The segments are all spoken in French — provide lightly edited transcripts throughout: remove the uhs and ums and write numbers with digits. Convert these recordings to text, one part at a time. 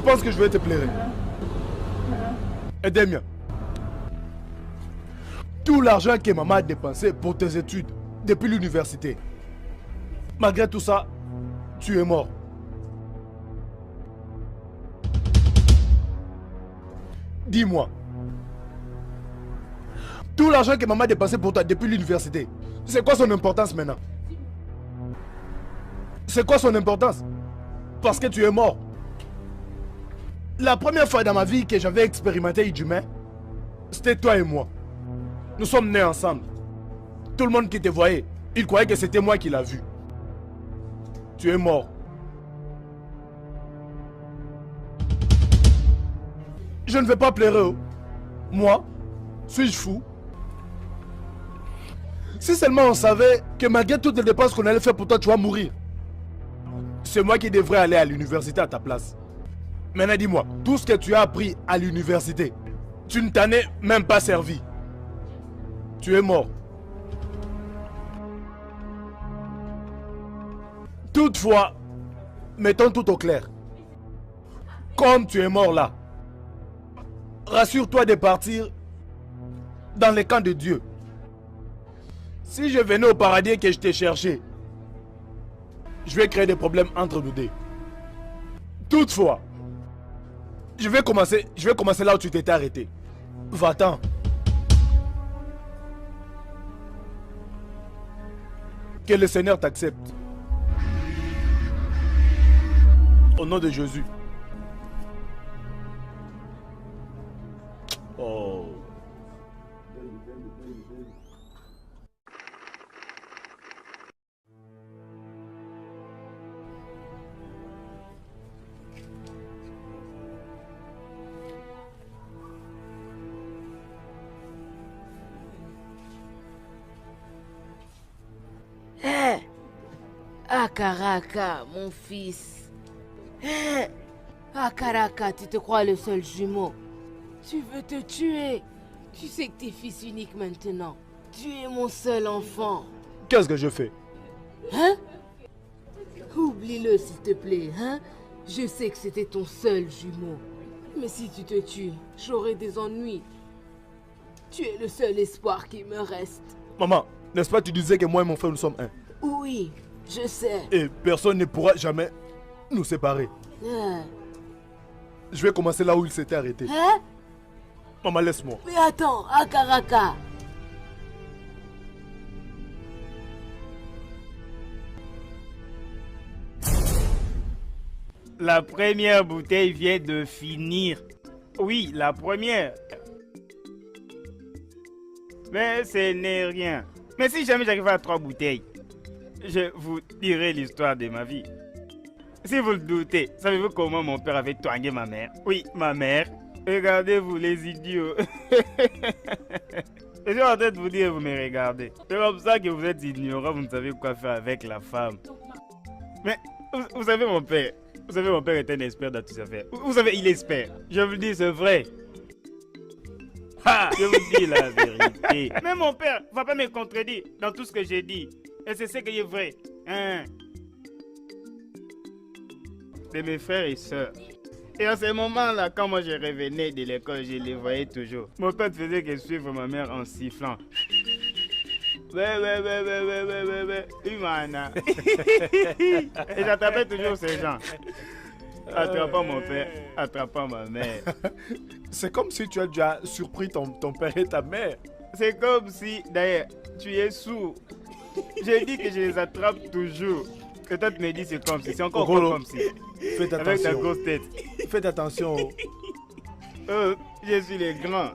penses que je vais te plaire? Aide-moi. Tout l'argent que maman a dépensé pour tes études depuis l'université. Malgré tout ça, tu es mort. Dis-moi. Tout l'argent que maman a dépensé pour toi depuis l'université, c'est quoi son importance maintenant? C'est quoi son importance? Parce que tu es mort. La première fois dans ma vie que j'avais expérimenté l'humain, c'était toi et moi. Nous sommes nés ensemble. Tout le monde qui te voyait, il croyait que c'était moi qui l'a vu. Tu es mort. Je ne vais pas pleurer. Moi, suis-je fou? Si seulement on savait que malgré toutes les dépenses qu'on allait faire pour toi, tu vas mourir. C'est moi qui devrais aller à l'université à ta place. Maintenant dis-moi, tout ce que tu as appris à l'université, tu ne t'en es même pas servi. Tu es mort. Toutefois, mettons tout au clair. Comme tu es mort là, rassure-toi de partir dans les camps de Dieu. Si je venais au paradis et que je t'ai cherché, je vais créer des problèmes entre nous deux. Toutefois, je vais commencer là où tu t'étais arrêté. Va-t'en. Que le Seigneur t'accepte. Au nom de Jésus. Oh. Hé! Akaraka, mon fils. Hé! Akaraka, tu te crois le seul jumeau. Tu veux te tuer. Tu sais que t'es fils unique maintenant. Tu es mon seul enfant. Qu'est-ce que je fais? Hein? Oublie-le s'il te plaît, hein? Je sais que c'était ton seul jumeau. Mais si tu te tues, j'aurai des ennuis. Tu es le seul espoir qui me reste. Maman, n'est-ce pas tu disais que moi et mon frère nous sommes un? Oui, je sais. Et personne ne pourra jamais nous séparer. Ah. Je vais commencer là où il s'était arrêté. Hein? Maman, laisse-moi. Mais attends, Akaraka. La première bouteille vient de finir. Oui, la première. Mais ce n'est rien. Mais si jamais j'arrive à 3 bouteilles, je vous dirai l'histoire de ma vie. Si vous le doutez, savez-vous comment mon père avait twangé ma mère? Oui, ma mère. Regardez-vous les idiots. Je suis en train de vous dire, vous me regardez. C'est comme ça que vous êtes ignorants, vous ne savez quoi faire avec la femme. Mais vous savez mon père. Vous savez, mon père est un expert dans toutes ces affaires. Vous savez, il est expert. Je vous le dis, c'est vrai. Ha! Je vous dis la vérité. Mais mon père ne va pas me contredire dans tout ce que j'ai dit. Et c'est ce qui est vrai. Hein? C'est mes frères et sœurs. Et à ce moment-là, quand moi je revenais de l'école, je les voyais toujours. Mon père faisait que suivre ma mère en sifflant. Ouais, Humana. Et j'attrapais toujours ces gens. Attrapant mon père, attrapant ma mère. C'est comme si tu as déjà surpris ton père et ta mère. C'est comme si, d'ailleurs, tu es sourd. J'ai dit que je les attrape toujours. Et toi tu me dis c'est comme si, c'est encore comme si. Faites attention. Avec ta grosse tête. Faites attention. Je suis les grands.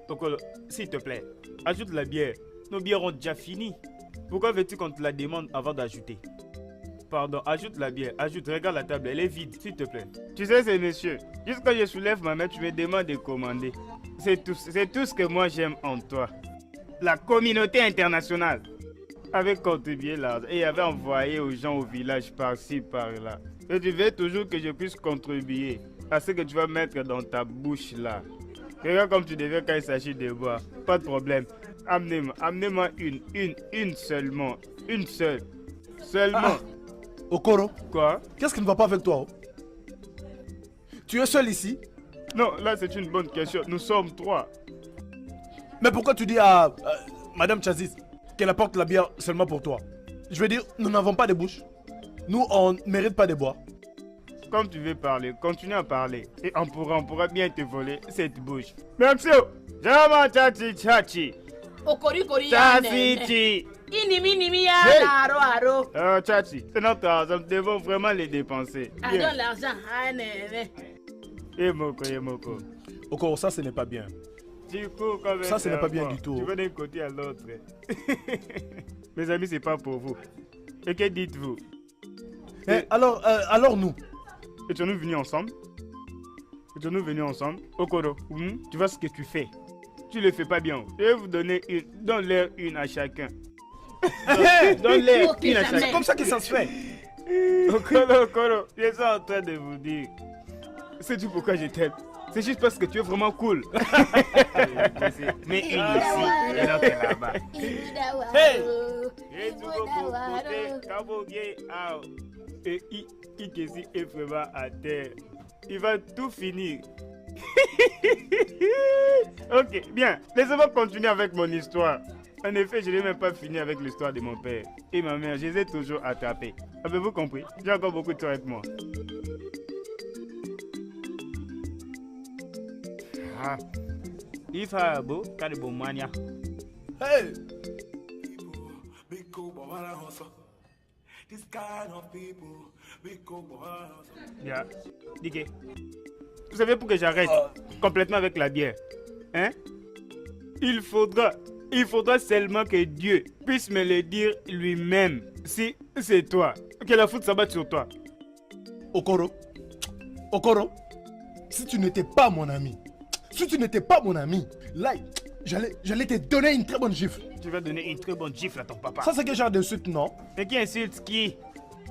Tokolo, s'il te plaît, ajoute la bière. Nos bières ont déjà fini. Pourquoi veux-tu qu'on te la demande avant d'ajouter? Pardon, ajoute la bière. Ajoute, regarde la table, elle est vide, s'il te plaît. Tu sais, c'est monsieur. Juste quand je soulève ma main, tu me demandes de commander. C'est tout ce que moi j'aime en toi. La communauté internationale avait contribué l'argent et avait envoyé aux gens au village par-ci, par-là. Et tu veux toujours que je puisse contribuer à ce que tu vas mettre dans ta bouche là. Regarde comme tu deviens quand il s'agit de boire. Pas de problème. Amenez-moi une seulement. Une seule. Seulement. Okoro. Quoi? Qu'est-ce qui ne va pas avec toi? Tu es seul ici? Non, là c'est une bonne question. Nous sommes 3. Mais pourquoi tu dis à Madame Chazis qu'elle apporte la bière seulement pour toi? Je veux dire, nous n'avons pas de bouche. Nous, on ne mérite pas de boire. Comme tu veux parler, continue à parler. Et on pourra bien te voler cette bouche. Merci. Jama chachi chachi. Okori Chachi. Inimi ya Hey. aro. Chachi, c'est notre argent. Nous devons vraiment les dépenser. Ah, Bien. donne l'argent. Ah, nene. Yemoko. Okoro, ça ce n'est pas bien. Tu cours comme Ça, un ce n'est pas bien serpent. du tout. Tu vas d'un côté à l'autre. Mes amis, c'est pas pour vous. Et que dites-vous? Alors nous? Étions-nous venus ensemble? Okoro, tu vois ce que tu fais? Tu le fais pas bien. Je vais vous donner une. Donne-leur une à chacun. Donne-leur Ok, une à jamais. C'est chacun. comme ça que ça se fait. Okoro, je suis en train de vous dire. Sais-tu pourquoi je t'aime? C'est juste parce que tu es vraiment cool. Mais une ici et l'autre là-bas. Hey! Et Ikesi est vraiment à terre. Il va tout finir. Ok, bien. Laissez-moi continuer avec mon histoire. En effet, je n'ai même pas fini avec l'histoire de mon père et ma mère. Je les ai toujours attrapés. Avez-vous compris? J'ai encore beaucoup de temps avec moi. Ah. Il fait beau, car de bon mania. Hey! Bien. Dike. Vous savez pour que j'arrête complètement avec la bière? Hein? Il faudra seulement que Dieu puisse me le dire lui-même. Si c'est toi, que la faute s'abatte sur toi. Okoro, si tu n'étais pas mon ami, là, j'allais te donner une très bonne gifle. Tu vas donner une très bonne gifle à ton papa. Ça, c'est quel genre d'insulte, non? Mais qui insulte qui?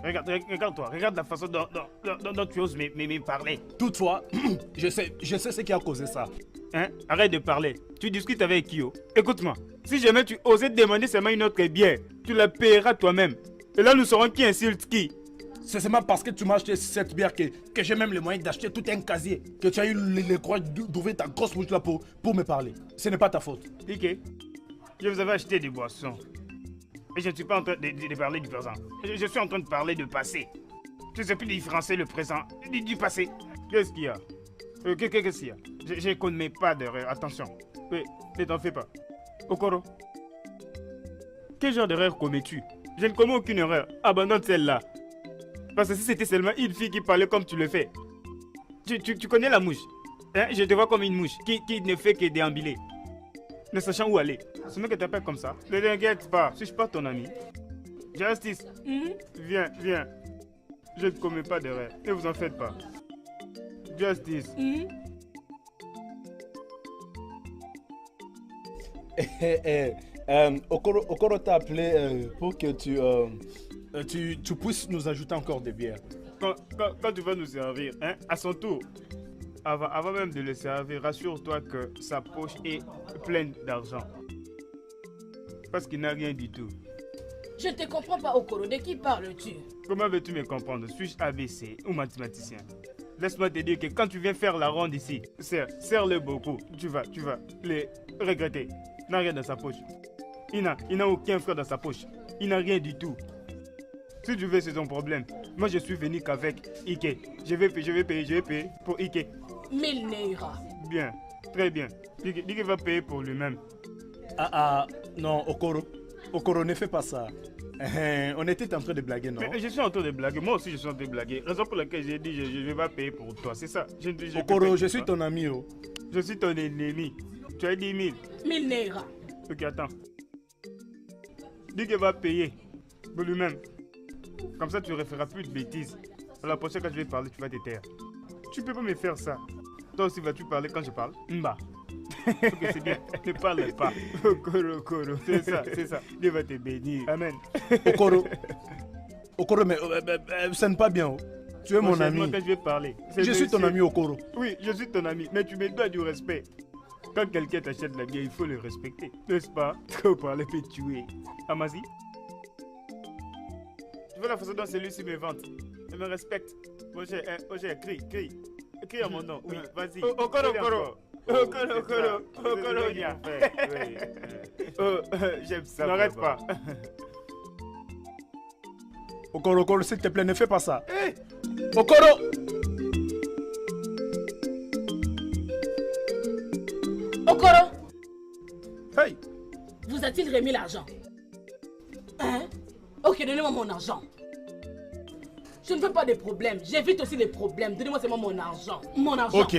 Regarde-toi, regarde la façon dont tu oses me parler. Toutefois, je sais ce qui a causé ça. Hein? Arrête de parler. Tu discutes avec Kyo. Écoute-moi, si jamais tu osais te demander seulement une autre bière, tu la paieras toi-même. Et là, nous saurons qui insulte qui. C'est seulement parce que tu m'as acheté cette bière que j'ai même les moyens d'acheter tout un casier, que tu as eu le courage d'ouvrir ta grosse bouche là pour me parler. Ce n'est pas ta faute. Ok. Je vous avais acheté des boissons. Et je ne suis pas en train de parler du présent. Je suis en train de parler du passé. Je ne sais plus différencier le présent du passé. Qu'est-ce qu'il y a? Qu'est-ce qu'il y a? Je ne connais pas d'erreur. Attention. Ne t'en fais pas. Okoro. Quel genre d'erreur commets-tu? Je ne commets aucune erreur. Abandonne celle-là. Parce que si c'était seulement une fille qui parlait comme tu le fais. Tu connais la mouche. Hein? Je te vois comme une mouche qui ne fait que déambuler. Ne sachant où aller. Ce mec que t'appelles comme ça. Ne t'inquiète pas. Suis-je pas ton ami? Justice. Viens. Je ne commets pas d'erreur. Ne vous en faites pas. Justice. Okoro t'a appelé pour que tu puisses nous ajouter encore des bières. Quand tu vas nous servir, hein, à son tour, avant même de le servir, rassure-toi que sa poche est pleine d'argent. Parce qu'il n'a rien du tout. Je te comprends pas, Okoro. De qui parles-tu? Comment veux-tu me comprendre? Suis-je ABC ou mathématicien? Laisse-moi te dire que quand tu viens faire la ronde ici, serre-le beaucoup. Tu vas les regretter. Il n'a rien dans sa poche. Il n'a aucun frère dans sa poche. Il n'a rien du tout. Si tu veux, c'est ton problème. Moi, je suis venu qu'avec Ike. Je vais payer pour Ike. 1000 Neira. Bien, très bien. Ike va payer pour lui-même. Non, Okoro, ne fais pas ça. On était en train de blaguer, non? Mais je suis en train de blaguer. Moi aussi, je suis en train de blaguer. Raison pour laquelle j'ai dit je ne vais pas payer pour toi. C'est ça. Okoro, je suis ton ami. Oh. Je suis ton ennemi. Tu as dit 1000. 1000 Neira. Ok, attends. Dis qu'il va payer pour lui-même. Comme ça, tu ne referas plus de bêtises. À la prochaine, quand je vais parler, tu vas te taire. Tu peux pas me faire ça. Toi aussi, vas-tu parler quand je parle? Mba. Ok, c'est bien. Ne parle pas. Okoro. C'est ça. Dieu va te bénir. Amen. Okoro, mais ça n'est pas bien. Oh. Tu es mon ami. Quand je vais parler. Je suis ton ami, Okoro. Oui, je suis ton ami. Mais tu me dois du respect. Quand quelqu'un t'achète la bière, il faut le respecter. N'est-ce pas? Trop parler peut tuer. Amazi? Tu vois la façon dont celui-ci me vante? Il me respecte. Moi, j'ai crie. Crie à mon nom. Oui, vas-y. Okoro, Bien fait. Oui. J'aime ça. N'arrête pas. Okoro, s'il te plaît, ne fais pas ça. Okoro! Okoro, Hey! vous a-t-il remis l'argent? Hein? Ok, donnez-moi mon argent. Je ne veux pas de problèmes. J'évite aussi les problèmes. Donnez-moi seulement mon argent. Mon argent. Ok.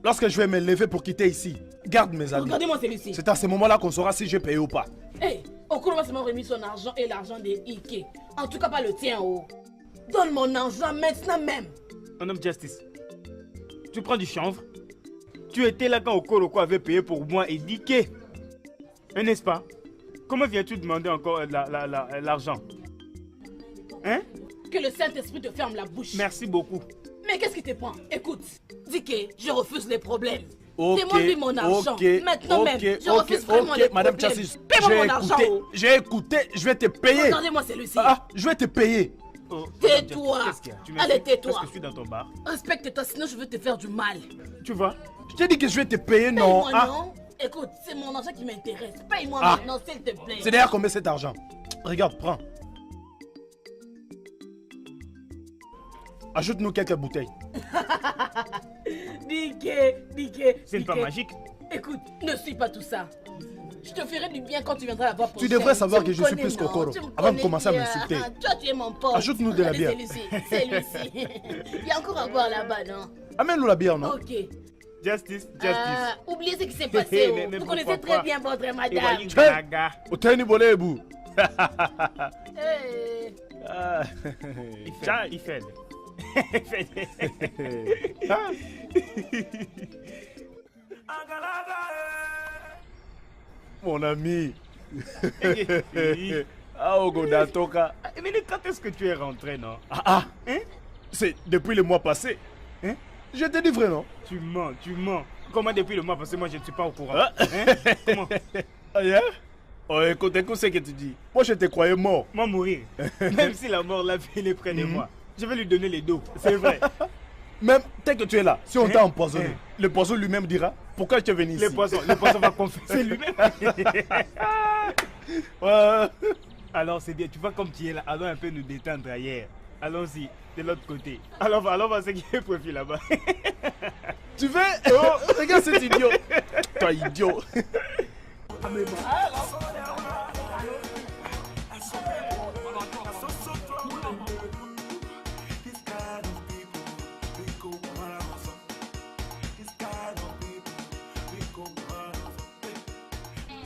Lorsque je vais me lever pour quitter ici, garde mes habits. Regardez-moi celui-ci. C'est à ce moment-là qu'on saura si j'ai payé ou pas. Hey, Okoro m'a seulement remis son argent et l'argent des Ike. En tout cas, pas le tien, oh. Donne mon argent maintenant même. Mon homme Justice, tu prends du chanvre. Tu étais là quand Okoroko avait payé pour moi et Dike. N'est-ce pas? Comment viens-tu demander encore l'argent? Hein? Que le Saint-Esprit te ferme la bouche. Merci beaucoup. Mais qu'est-ce qui te prend? Écoute, Dike, je refuse les problèmes. Ok, Demande-lui mon argent. ok, Maintenant ok, même. Je refuse vraiment les Madame problèmes. Chassis, Paie-moi mon argent. j'ai écouté, je vais te payer. Regardez-moi celui-ci. Ah, je vais te payer. Oh, Tais-toi. qu'est-ce qu'il y a? Tu Allez, m'insultes tais-toi. parce que je suis dans ton bar. Respecte-toi, sinon je veux te faire du mal. Tu vois? Je t'ai dit que je vais te payer, non? Paye-moi, Ah, non? Écoute, c'est mon argent qui m'intéresse. Paye-moi Ah. maintenant, s'il te plaît. c'est derrière combien cet argent? Regarde, prends. Ajoute-nous quelques bouteilles. Dike. C'est pas magique. Écoute, ne suis pas tout ça. Je te ferai du bien quand tu viendras la voir Tu prochaine. devrais savoir Tu que me je suis connais, plus non? qu'Okoro, Tu me avant de connais commencer à bien. m'insulter. Toi, tu es mon pote. Ajoute-nous de la Regardez bière. Celui-ci. Il y a encore à boire là-bas, non? Amène-nous la bière, non? Ok. Justice. Oubliez ce qui s'est passé. Oh. Mais Vous pourquoi connaissez pas? très bien votre Et madame. voyez Gaga. Oteni Bolebu. Hey. Ah. Il fait. Mon ami. Ah, Ogodatoka. Mais quand est-ce que tu es rentré, non? Ah, Hein? c'est depuis le mois passé. Hein? Je te dis vrai, non? Tu mens. Comment depuis le mois? Parce que moi je ne suis pas au courant. Ah. Hein? Comment? Ah, yeah? Oh, écoute ce que tu dis. Moi, je te croyais mort. Moi mourir. Même si la mort l'a fait, il est près de moi. Je vais lui donner les dos. C'est vrai. Même dès que tu es là, si on Hein? t'a empoisonné, Hein? le poisson lui-même dira pourquoi tu es venu ici. Le poisson va confesser lui-même. Ouais. Alors c'est bien. Tu vois comme tu es là. Allons un peu nous détendre ailleurs. Allons-y. De l'autre côté. Alors voir ce qui est profil là-bas. Tu veux? Oh, regarde cet idiot. Toi, idiot.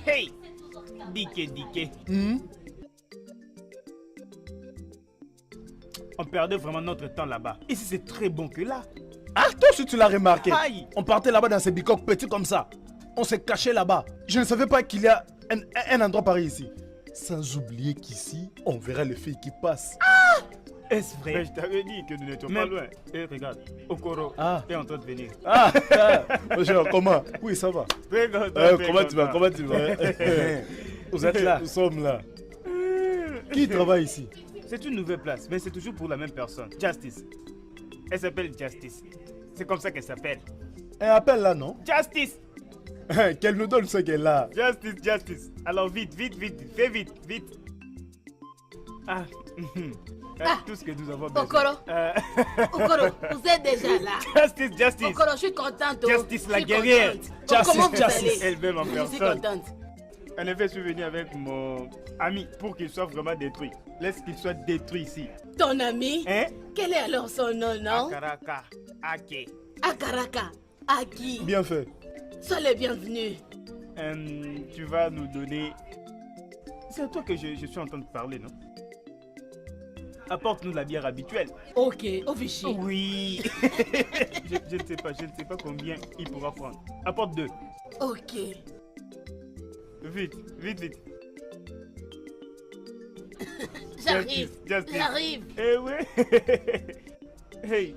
Hey! Dike. On perdait vraiment notre temps là-bas. Ici c'est très bon que là. Ah, toi aussi tu l'as remarqué. Aïe. On partait là-bas dans ces bicoques petits comme ça. On s'est caché là-bas. Je ne savais pas qu'il y a un endroit pareil ici. Sans oublier qu'ici, on verra les filles qui passent. Est-ce vrai? Mais je t'avais dit que nous n'étions pas loin. Et regarde, Okoro est en train de venir. Bonjour, comment? Oui, ça va. Très content, Comment tu vas? Vous êtes là? Nous sommes là. Qui travaille ici? C'est une nouvelle place, mais c'est toujours pour la même personne. Justice. Elle s'appelle Justice. C'est comme ça qu'elle s'appelle. Un appel là, non? Justice! Qu'elle nous donne ce qu'elle a. Justice. Alors vite. Fais vite. Tout ce que nous avons besoin. Okoro. Okoro, vous êtes déjà là. Justice. Okoro, je suis contente. Justice, la Je suis guerrière. contente. Comment vous allez? Elle-même en Je suis personne. contente. En effet, je suis venu avec mon ami pour qu'il soit vraiment détruit. Laisse qu'il soit détruit ici. Ton ami? Hein? Quel est alors son nom, non? Akaraka. Ake. Akaraka. Aki. Bien fait. Sois le bienvenu. Tu vas nous donner... C'est à toi que je suis en train de parler, non? Apporte-nous la bière habituelle. Ok, officier. Oui. je ne sais pas combien il pourra prendre. Apporte 2. Ok. Vite. J'arrive. Justice. J'arrive. Eh ouais. Hey,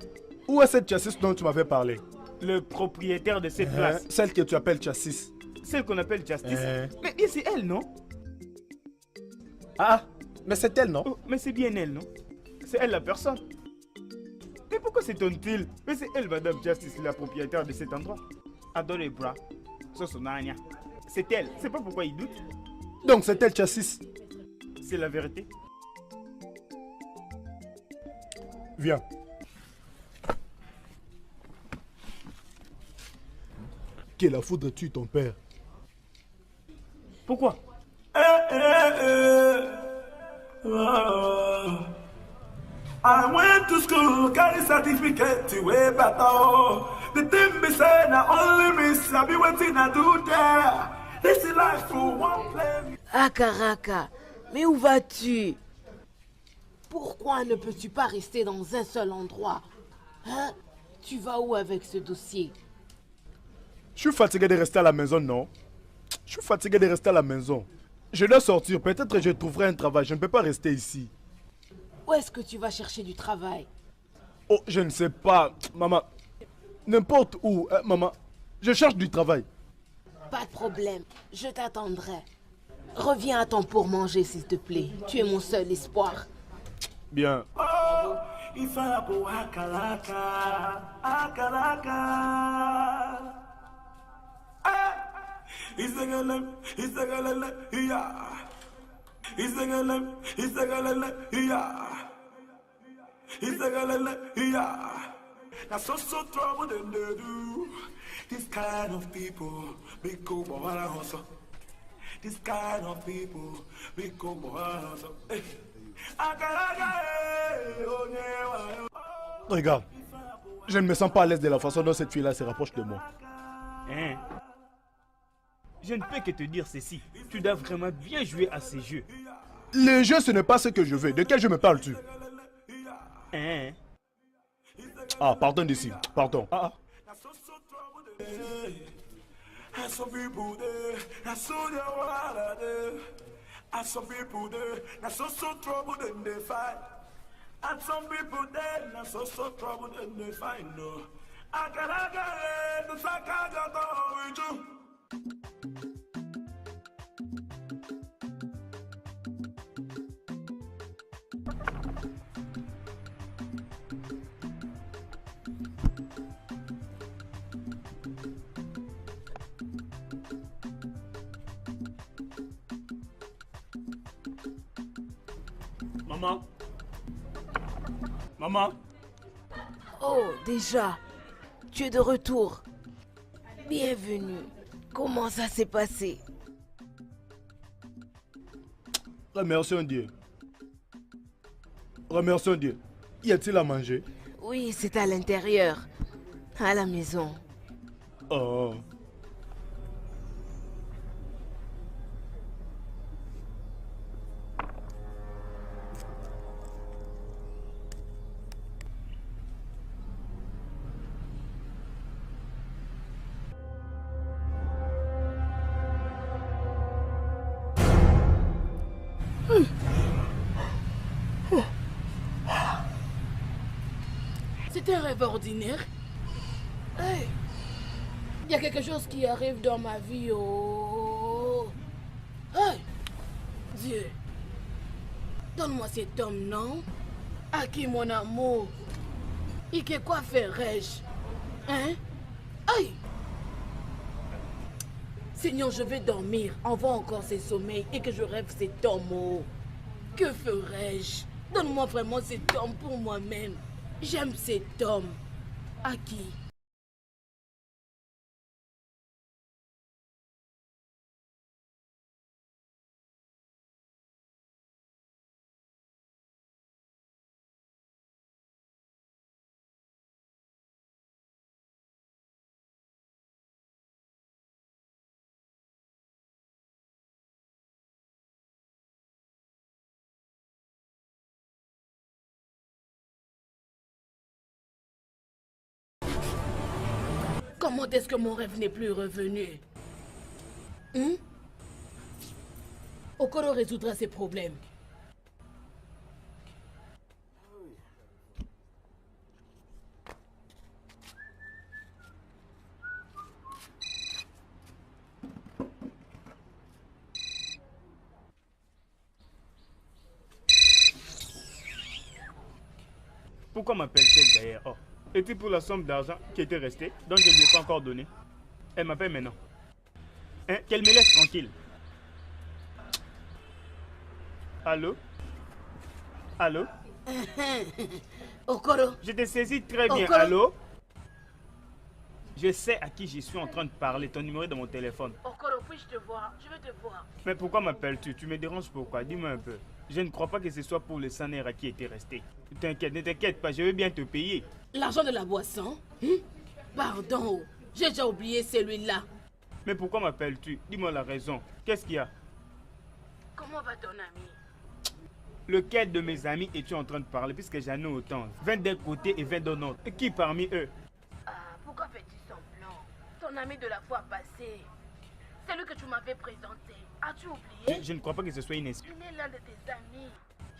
Où est cette chassis dont tu m'avais parlé? le propriétaire de cette place. Celle que tu appelles chassis. Celle qu'on appelle Justice. Hein? Mais c'est elle, non? Ah, mais c'est elle, non? Oh, mais c'est bien elle, non? C'est elle la personne. Mais Pourquoi s'étonne-t-il? Mais c'est elle, Madame Justice, la propriétaire de cet endroit. Adore les bras. Sosonania. C'est elle. C'est pas pourquoi il doute. Donc c'est elle, Chassis. C'est la vérité. Viens. Que la foudre tue ton père. Pourquoi? I went to school, got a certificate to way better. The thing be said, I only miss, I be waiting I do there. This is life for one play. Akaraka, mais où vas-tu? Pourquoi ne peux-tu pas rester dans un seul endroit? Hein? Tu vas où avec ce dossier? Je suis fatigué de rester à la maison, non? Je suis fatigué de rester à la maison. Je dois sortir, peut-être que je trouverai un travail, je ne peux pas rester ici. Où est-ce que tu vas chercher du travail? Oh, je ne sais pas, maman. N'importe où, maman. Je cherche du travail. Pas de problème, je t'attendrai. Reviens à temps pour manger, s'il te plaît. Tu es mon seul espoir. Bien. Oh, if I go akalaka, akalaka. He's a galem, yeah. He's a galem, yeah. He's a galem, yeah. That's so trouble than they do. This kind of people, big go boy hustle. This kind of people, big go boy hustle. Regarde, je ne me sens pas à l'aise de la façon dont cette fille-là se rapproche de moi. Hein? Je ne peux que te dire ceci. Tu dois vraiment bien jouer à ces jeux. Le jeu, ce n'est pas ce que je veux. De quel jeu me parles-tu? Hein? Ah, pardon d'ici. Pardon. Ah, And some people there, that's so they wanna do. And some people there, that's so trouble then they fight. And some people there, that's so trouble then they find. No, I get the sack I got with you. maman. Maman. Oh, déjà, tu es de retour. Bienvenue. Comment ça s'est passé? Remercions Dieu. Remercions Dieu. Y a-t-il à manger? Oui, c'est à l'intérieur, à la maison. Oh. C'est un rêve ordinaire. Hey, il y a quelque chose qui arrive dans ma vie. Oh. Hey, Dieu, donne-moi cet homme, non? À qui mon amour? Et que quoi ferais-je? Hein? Hey! Seigneur, je vais dormir, envoie encore ces sommeils et que je rêve cet homme. Oh. Que ferais-je? Donne-moi vraiment cet homme pour moi-même. J'aime cet homme. À qui? Comment est-ce que mon rêve n'est plus revenu? Okoro résoudra ses problèmes. Pourquoi m'appelle-t-elle d'ailleurs? Oh. Est-il pour la somme d'argent qui était restée, donc je ne lui ai pas encore donné? Elle m'appelle maintenant. Hein? Qu'elle me laisse tranquille. Allô? Allô? Okoro, Je te saisis très bien. Okoro. Allô? Je sais à qui je suis en train de parler. Ton numéro est dans mon téléphone. Okoro, puis-je te voir? Je veux te voir. Mais pourquoi m'appelles-tu? Tu me déranges pourquoi? Dis-moi un peu. Je ne crois pas que ce soit pour le Sanera qui était resté. T'inquiète, ne t'inquiète pas, je vais bien te payer. L'argent de la boisson? Pardon, j'ai déjà oublié celui-là. Mais pourquoi m'appelles-tu? Dis-moi la raison. Qu'est-ce qu'il y a? Comment va ton ami? Lequel de mes amis es-tu en train de parler? Puisque j'en ai autant. 20 d'un côté et 20 d'un autre. Et qui parmi eux? Ah, pourquoi fais-tu semblant? Ton ami de la fois passée. Celui que tu m'avais présenté. As-tu oublié? Je ne crois pas que ce soit une excuse. Il est l'un de tes amis.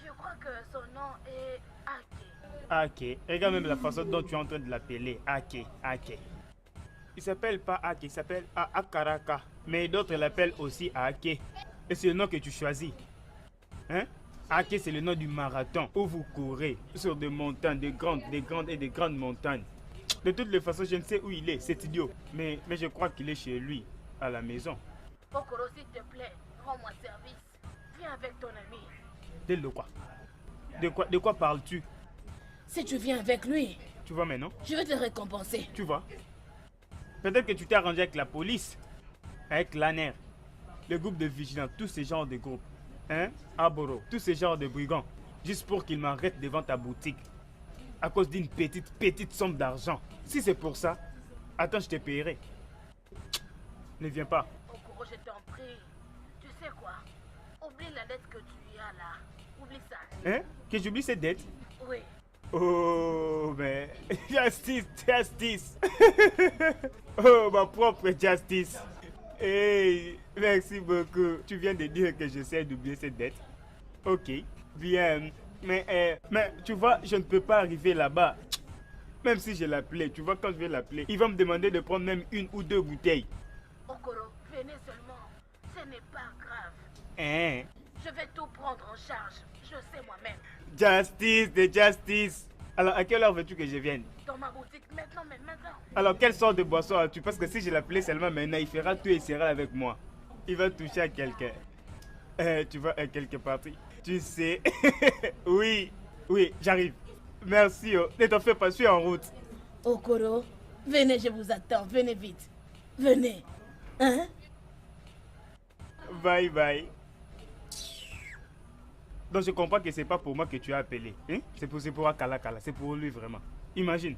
Je crois que son nom est Ake. Ake. Regarde même la façon dont tu es en train de l'appeler. Ake. Ake. Il s'appelle pas Ake, il s'appelle Akaraka. Mais d'autres l'appellent aussi Ake. Et c'est le nom que tu choisis. Hein? Ake, c'est le nom du marathon où vous courez sur des montagnes, des grandes montagnes. De toutes les façons, je ne sais où il est, c'est idiot. Mais je crois qu'il est chez lui, à la maison. Okoro, s'il te plaît, rends-moi service. Viens avec ton ami. De quoi? De quoi parles-tu? Si tu viens avec lui, Tu vois maintenant? je vais te récompenser. Tu vois? Peut-être que tu t'es arrangé avec la police, avec l'ANER, le groupe de vigilants, tous ces genres de groupes. Hein? Aboro, tous ces genres de brigands, juste pour qu'ils m'arrêtent devant ta boutique. À cause d'une petite somme d'argent. Si c'est pour ça, attends, je te paierai. Ne viens pas. Okoro, je t'en prie. Tu sais quoi? Oublie la dette que tu as là. Oublie ça. Hein? Que j'oublie cette dette? Oui. Oh, mais... Justice! Oh, ma propre justice! Hey, merci beaucoup. Tu viens de dire que j'essaie d'oublier cette dette. Ok, bien. Mais tu vois, je ne peux pas arriver là-bas. Même si je l'appelais, tu vois, quand je vais l'appeler, il va me demander de prendre même 1 ou 2 bouteilles. Okoro, venez seulement. Ce n'est pas grave. Hein? Je vais tout prendre en charge. Je sais moi-même. Justice! Alors, à quelle heure veux-tu que je vienne? Dans ma boutique maintenant, mais maintenant. Alors, quelle sorte de boisson as-tu? Parce que si je l'appelais seulement maintenant, il fera tout et sera avec moi. Il va toucher à quelqu'un. Tu vas à quelque partie. Tu sais. Oui, j'arrive. Merci. Oh. Ne t'en fais pas, je suis en route. Okoro, venez, je vous attends. Venez vite. Venez. Hein? Bye bye. Donc je comprends que c'est pas pour moi que tu as appelé. Hein? C'est pour Akalakala, c'est pour lui vraiment. Imagine.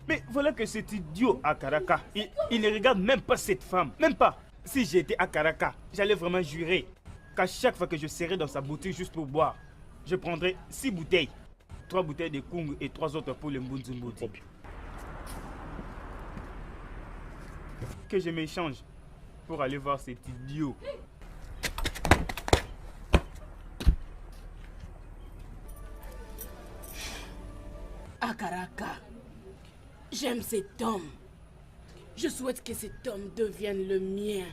Mais voilà que cet idiot Akaraka, il ne regarde même pas cette femme. Même pas. Si j'étais Akaraka, j'allais vraiment jurer qu'à chaque fois que je serais dans sa boutique juste pour boire, je prendrais 6 bouteilles. 3 bouteilles de Kung et 3 autres pour le Mbunzumbuti. Que je m'échange pour aller voir cet idiot. Akaraka, j'aime cet homme. Je souhaite que cet homme devienne le mien.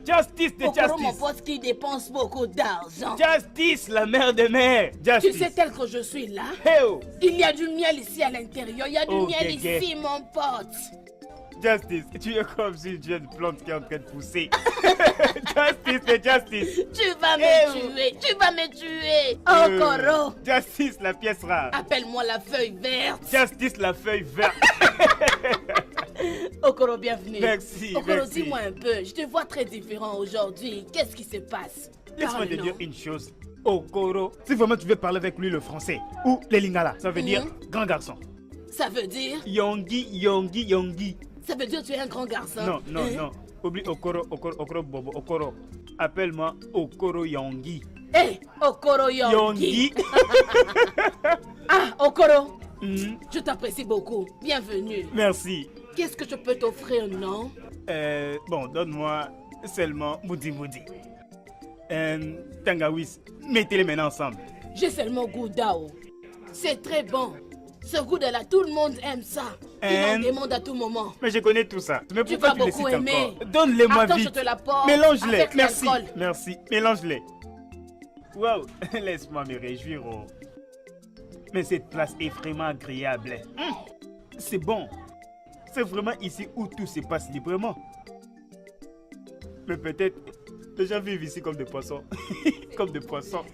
Justice de Okoro, mon justice. pote qui dépense beaucoup d'argent. Justice, la mère de mère. Tu Justice. sais, tel que je suis là, Hey oh. il y a du miel ici à l'intérieur. Il y a du Oh, miel Kéké. ici, mon pote. Justice, tu es comme si tu es une plante qui est en train de pousser. Justice de justice. Tu vas me Eh, tuer. Tu vas me tuer. Okoro, Justice, la pièce rare. appelle-moi la feuille verte. Justice, la feuille verte. Okoro, bienvenue. Merci, Okoro, merci. dis-moi un peu. Je te vois très différent aujourd'hui. Qu'est-ce qui se passe? Laisse-moi te Parle-nous. dire une chose. Okoro, si vraiment tu veux parler avec lui le français, ou les lingala, ça veut dire grand garçon. Ça veut dire? Yongi. Ça veut dire que tu es un grand garçon. Non, Hein? non. Oublie Okoro, Bobo, Okoro. Appelle-moi Okoro Yongi. Hé, Okoro Yongi. Yongi. Ah, Okoro, Hmm, je t'apprécie beaucoup. Bienvenue. merci. Qu'est-ce que je peux t'offrir, non? Bon, donne-moi seulement Moudi. Tangawis, mettez-les maintenant ensemble. J'ai seulement Goudao. C'est très bon. Ce goût-là, tout le monde aime ça. Il en demande à tout moment. Mais je connais tout ça. Mais Tu pourquoi vas tu les beaucoup cites aimer. encore? Donne-les-moi Attends, vite. je te l'apporte. Mélange-les. avec Merci. l'alcool. Merci. Mélange-les. Waouh. Laisse-moi me réjouir. Oh. Mais cette place est vraiment agréable. C'est bon. C'est vraiment ici où tout se passe librement. Mais peut-être les gens vivent ici comme des poissons. Comme des poissons.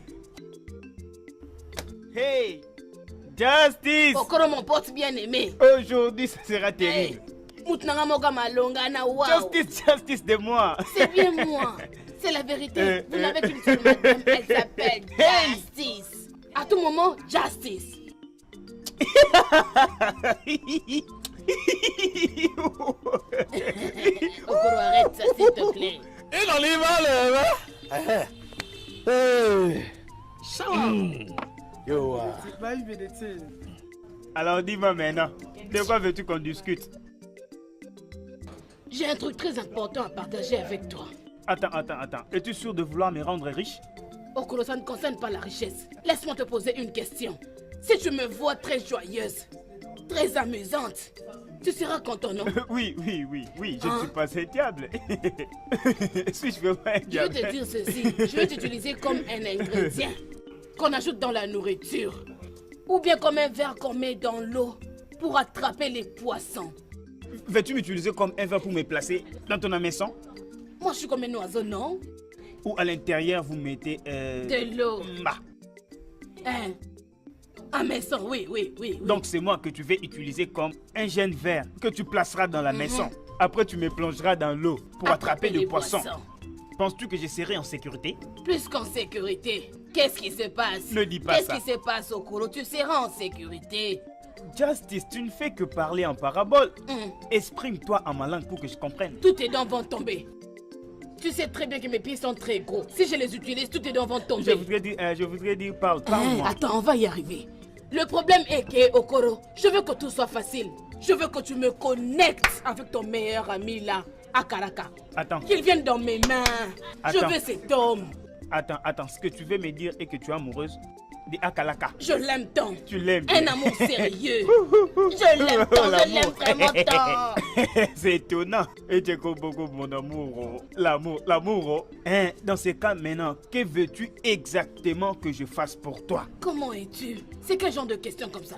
Hey! Justice! Okoro, mon pote bien-aimé. Aujourd'hui, ça sera terrible. Moutnanga moga malonga na wow. Justice de moi. C'est bien moi. C'est la vérité. Vous n'avez qu'une seule madame. Elle s'appelle Justice. À tout moment, Justice. Okoro, arrête ça, s'il te plaît. Et dans l'hiver, Yo, Alors dis-moi maintenant, de quoi veux-tu qu'on discute? J'ai un truc très important à partager avec toi. Attends. Es-tu sûr de vouloir me rendre riche? Okoro, ça ne concerne pas la richesse. Laisse-moi te poser une question. Si tu me vois très joyeuse, très amusante, tu seras content, non? Oui, je ne suis pas un diable. Suis-je vraiment un Je vais diable? te dire ceci. Je vais t'utiliser comme un ingrédient qu'on ajoute dans la nourriture. Ou bien comme un verre qu'on met dans l'eau pour attraper les poissons. Veux-tu m'utiliser comme un verre pour me placer dans ton maison? Moi, je suis comme un oiseau, non? Ou à l'intérieur, vous mettez... De l'eau. Bah. Hein? Un maison, oui. Donc c'est moi que tu veux utiliser comme un jeune verre que tu placeras dans la maison. Après, tu me plongeras dans l'eau pour attraper des poissons. Penses-tu que je serai en sécurité? Plus qu'en sécurité. Qu'est-ce qui se passe? Ne dis pas ça. Qu'est-ce qui se passe, Okoro? Tu seras en sécurité. Justice, tu ne fais que parler en parabole. Exprime-toi en ma langue pour que je comprenne. Tous tes dents vont tomber. Tu sais très bien que mes pieds sont très gros. Si je les utilise, tous tes dents vont tomber. Je voudrais dire, parle-moi. Attends, on va y arriver. Le problème est que, Okoro, je veux que tout soit facile. Je veux que tu me connectes avec ton meilleur ami là, Akaraka. Attends. Qu'il vienne dans mes mains. Attends. Je veux cet homme. Attends, ce que tu veux me dire est que tu es amoureuse de Akalaka. Je l'aime tant. Tu l'aimes Un bien. amour sérieux. Je l'aime tant, je l'aime vraiment tant. C'est étonnant. Et tu aimes beaucoup mon amour. Oh. L'amour. Oh. Hein, dans ce cas maintenant, que veux-tu exactement que je fasse pour toi? Comment es-tu? C'est quel genre de question comme ça?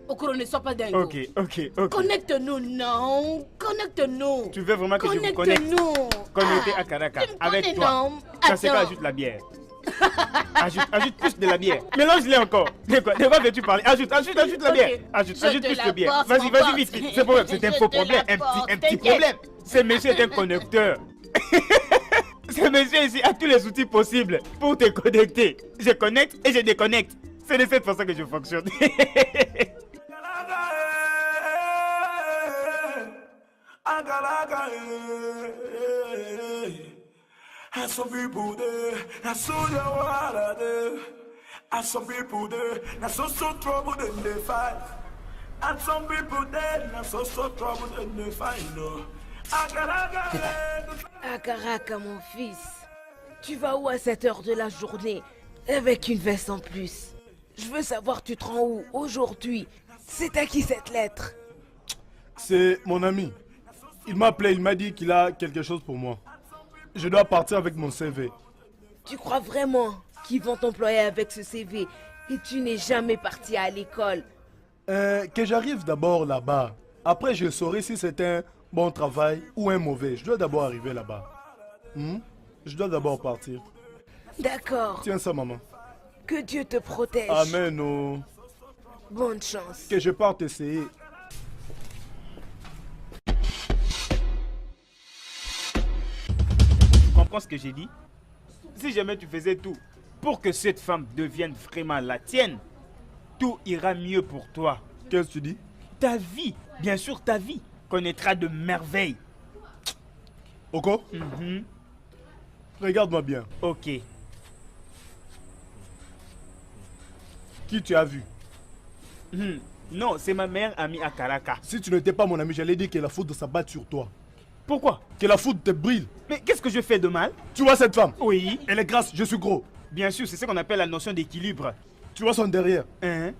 Okoro, ne sois pas dingue. Ok. Connecte-nous, non. Connecte-nous. Tu veux vraiment que je vous connecte? Connecte-nous. Connecter à Karaka tu me avec connais, toi. non? Ça c'est Attends. ajoute la bière. ajoute plus de la bière. Mélange-les encore. De quoi veux-tu parler? Ajoute la bière. Ajoute Je te plus la de bière. porte, Vas-y, mon vite. pote. C'est un Je faux te la problème. porte, Un petit t'inquiète. problème. Ce monsieur est un connecteur. Ce monsieur ici a tous les outils possibles pour te connecter. Je connecte et je déconnecte. C'est de cette façon que je fonctionne. And some people there, that's so they wanna do. And some people there, that's so trouble in they fight. And some people there, that's so trouble in they fight. No, Akaraka, mon fils, tu vas où à cette heure de la journée avec une veste en plus? Je veux savoir tu te rends où aujourd'hui? C'est à qui cette lettre? c'est mon ami. Il m'a appelé, il m'a dit qu'il a quelque chose pour moi. Je dois partir avec mon CV. Tu crois vraiment qu'ils vont t'employer avec ce CV et tu n'es jamais parti à l'école? Que j'arrive d'abord là-bas. Après, je saurai si c'est un bon travail ou un mauvais. Je dois d'abord arriver là-bas. Je dois d'abord partir. D'accord. Tiens ça, maman. Que Dieu te protège. Amen. Oh. Bonne chance. Que je parte essayer. Tu comprends ce que j'ai dit? Si jamais tu faisais tout pour que cette femme devienne vraiment la tienne, tout ira mieux pour toi. Qu'est-ce que tu dis? Ta vie, bien sûr ta vie, connaîtra de merveilles. Oko, regarde-moi bien. Ok. Qui tu as vu? Non, c'est ma meilleure amie à Karaka. Si tu n'étais pas mon ami, j'allais dire que la faute de s'abattre sur toi. Pourquoi? Que la foudre te brille. Mais qu'est-ce que je fais de mal? Tu vois cette femme? Oui. Elle est grasse, je suis gros. Bien sûr, c'est ce qu'on appelle la notion d'équilibre. Tu vois son derrière? Hein?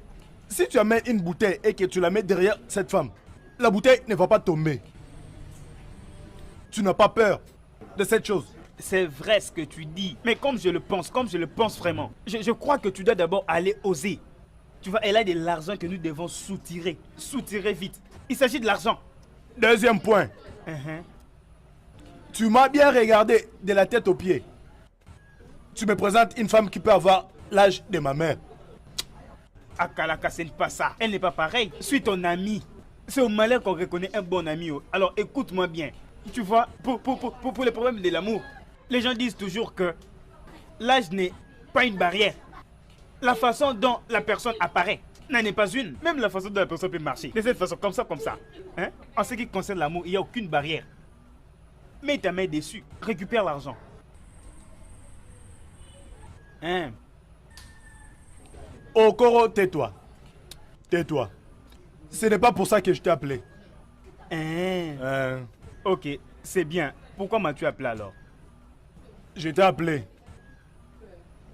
Si tu amènes une bouteille et que tu la mets derrière cette femme, la bouteille ne va pas tomber. Tu n'as pas peur de cette chose. C'est vrai ce que tu dis. Mais comme je le pense vraiment, je crois que tu dois d'abord aller oser. Tu vois, elle a de l'argent que nous devons soutirer. Soutirer vite. Il s'agit de l'argent. Deuxième point. Tu m'as bien regardé de la tête aux pieds. Tu me présentes une femme qui peut avoir l'âge de ma mère. Akalaka, ce n'est pas ça. Elle n'est pas pareille. Suis ton ami. C'est au malheur qu'on reconnaît un bon ami. Alors écoute-moi bien. Tu vois, pour les problèmes de l'amour, les gens disent toujours que l'âge n'est pas une barrière. La façon dont la personne apparaît n'en est pas une. Même la façon dont la personne peut marcher. De cette façon, comme ça. Hein? En ce qui concerne l'amour, il n'y a aucune barrière. Mets ta main dessus. Récupère l'argent. Hein? Okoro, tais-toi. Tais-toi. Ce n'est pas pour ça que je t'ai appelé. Ok, c'est bien. Pourquoi m'as-tu appelé alors? Je t'ai appelé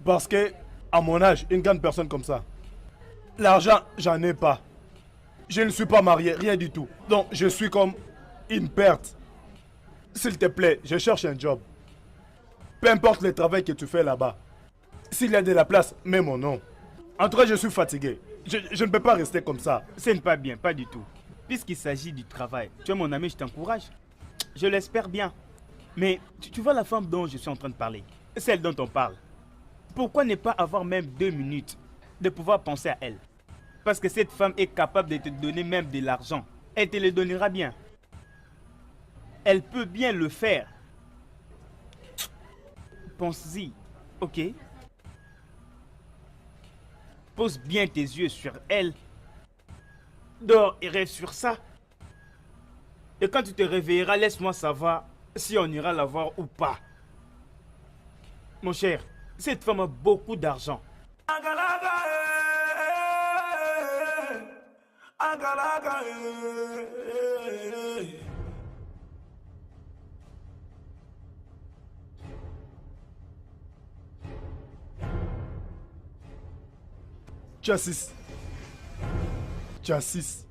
parce que, à mon âge, une grande personne comme ça, l'argent, j'en ai pas. Je ne suis pas marié, rien du tout. Donc, je suis comme une perte. S'il te plaît, je cherche un job. Peu importe le travail que tu fais là-bas. S'il y a de la place, mets mon nom. En tout cas, je suis fatigué. Je ne peux pas rester comme ça. Ce n'est pas bien, pas du tout. Puisqu'il s'agit du travail, tu es mon ami, je t'encourage. Je l'espère bien. Mais tu vois la femme dont je suis en train de parler, celle dont on parle. Pourquoi ne pas avoir même 2 minutes de pouvoir penser à elle? Parce que cette femme est capable de te donner même de l'argent. Elle te le donnera bien. Elle peut bien le faire. Pense-y, ok? Pose bien tes yeux sur elle. Dors et rêve sur ça. Et quand tu te réveilleras, laisse-moi savoir si on ira la voir ou pas. Mon cher, cette femme a beaucoup d'argent. Tu as 6. Tu as 6.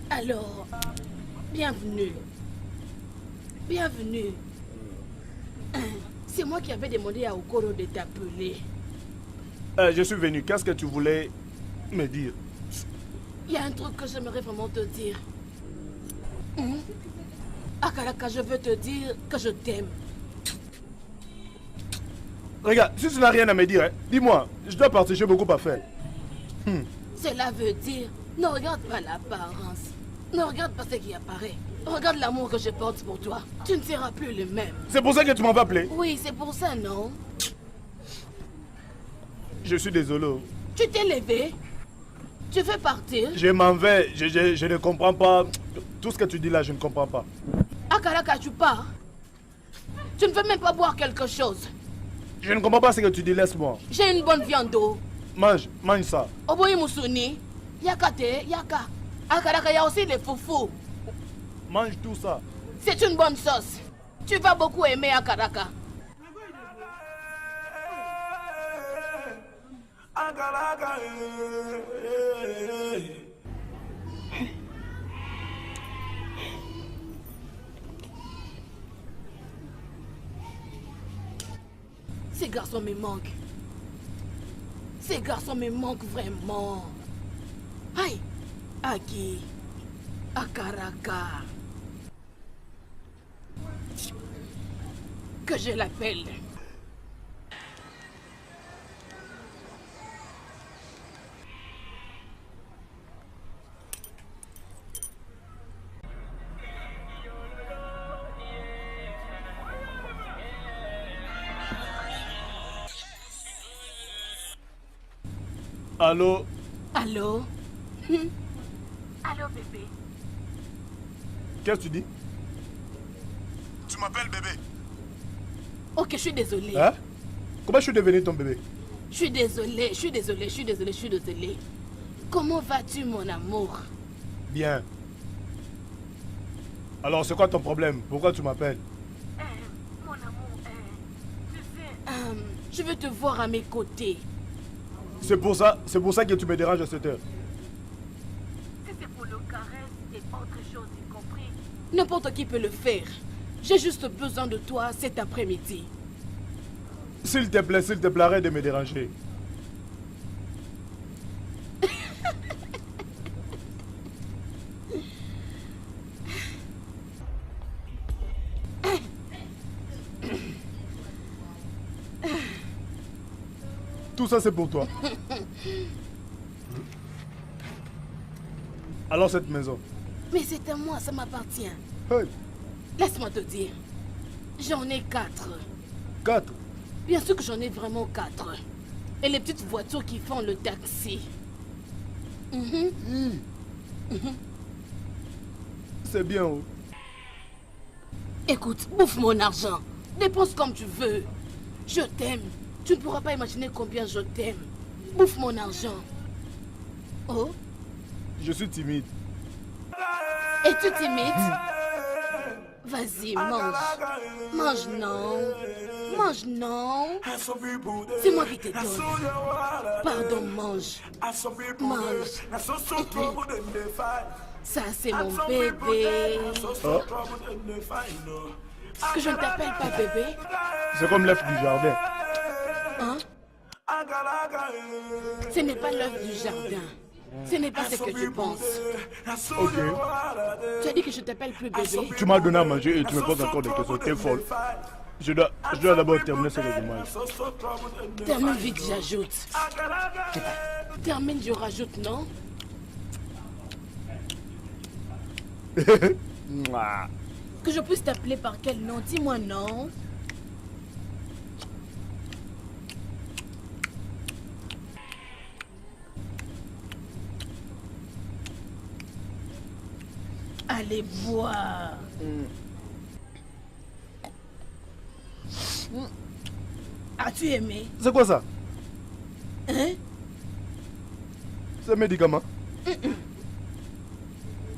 Alors, bienvenue. Bienvenue. C'est moi qui avais demandé à Okoro de t'appeler. Je suis venu. Qu'est-ce que tu voulais me dire? Il y a un truc que j'aimerais vraiment te dire. Akalaka, je veux te dire que je t'aime. Regarde, si tu n'as rien à me dire, hein, dis-moi. Je dois partir, j'ai beaucoup à faire. Cela veut dire, ne regarde pas l'apparence. Ne regarde pas ce qui apparaît. Regarde l'amour que je porte pour toi. Tu ne seras plus le même. C'est pour ça que tu m'en vas appeler? Oui, c'est pour ça, non? Je suis désolé. Tu t'es levé? Tu veux partir? Je m'en vais. Je ne comprends pas. Tout ce que tu dis là, je ne comprends pas. Akalaka, tu pars? Tu ne veux même pas boire quelque chose? Je ne comprends pas ce que tu dis, laisse-moi. J'ai une bonne viande d'eau. Mange ça. Oboyi Musuni, yaka te, yaka. Akalaka, il y a aussi les foufous. Mange tout ça. C'est une bonne sauce. Tu vas beaucoup aimer Akalaka. Ces garçons me manquent. Ces garçons me manquent vraiment. Aïe, Aki, Akaraka. Que je l'appelle. Allô? Allô? Allô, bébé. Qu'est-ce que tu dis? Tu m'appelles bébé. Ok, je suis désolée. Hein? Comment je suis devenu ton bébé? Je suis désolée. Comment vas-tu, mon amour? Bien. Alors, c'est quoi ton problème? Pourquoi tu m'appelles? Mon amour, tu sais... je veux te voir à mes côtés. C'est pour ça que tu me déranges à cette heure. Si c'est pour le caresse et autre chose, y compris. N'importe qui peut le faire. J'ai juste besoin de toi cet après-midi. S'il te plaît, arrête de me déranger. Tout ça, c'est pour toi. Alors, cette maison? Mais c'est à moi, ça m'appartient. Hey, Laisse-moi te dire. J'en ai 4. 4. Bien sûr que j'en ai vraiment 4. Et les petites voitures qui font le taxi. C'est bien, oh. Écoute, bouffe mon argent. Dépense comme tu veux. Je t'aime. Tu ne pourras pas imaginer combien je t'aime. Bouffe mon argent. Oh, Je suis timide. es-tu timide? Vas-y, mange. Mange, non. Mange, non. C'est moi qui te donne. Pardon, mange. Mange. Ça, c'est mon bébé. Oh, Que je ne t'appelle pas bébé? c'est comme l'œuf du jardin. Hein? Ce n'est pas l'œuf du jardin. Ce n'est pas ce que tu penses. Ok. Tu as dit que je t'appelle plus bébé? Tu m'as donné à manger et tu me poses encore des questions. T'es folle. Je dois d'abord terminer ce résumé. Termine vite, j'ajoute. Termine, je rajoute, non? Mouah. Que je puisse t'appeler par quel nom? Dis-moi non. Allez boire. As-tu aimé? C'est quoi ça? Hein? C'est un médicament.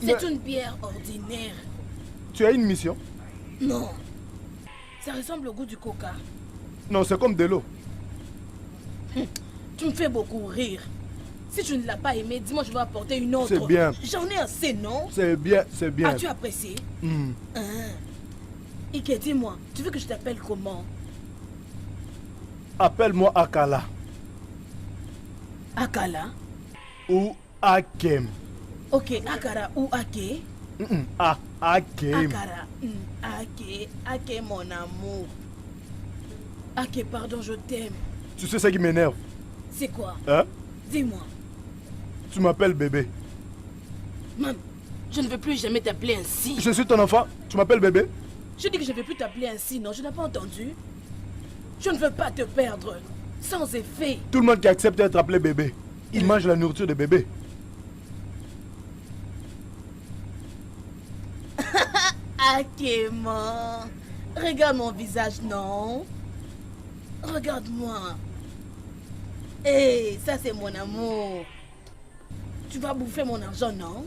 C'est une bière ordinaire. Tu as une mission? Non. Ça ressemble au goût du coca. Non, c'est comme de l'eau. Tu me fais beaucoup rire. Si tu ne l'as pas aimé, dis-moi, je vais apporter une autre. C'est bien. J'en ai assez, non? C'est bien, c'est bien. As-tu apprécié? Hmm. Ike, dis-moi, tu veux que je t'appelle comment? Appelle-moi Akala Akala? ou Akem. Ok, Akara ou Ake? Akem. Akara, Ake, Ake mon amour. Ake, pardon, je t'aime. Tu sais ce qui m'énerve? C'est quoi? Hein? Dis-moi. Tu m'appelles bébé. Maman, je ne veux plus jamais t'appeler ainsi. Je suis ton enfant. Tu m'appelles bébé? Je dis que je ne veux plus t'appeler ainsi, non? Je n'ai pas entendu. Je ne veux pas te perdre. Sans effet. Tout le monde qui accepte d'être appelé bébé, il mange la nourriture de bébé. Akema. Regarde mon visage, non? Regarde-moi. Hé, ça c'est mon amour. Tu vas bouffer mon argent, non?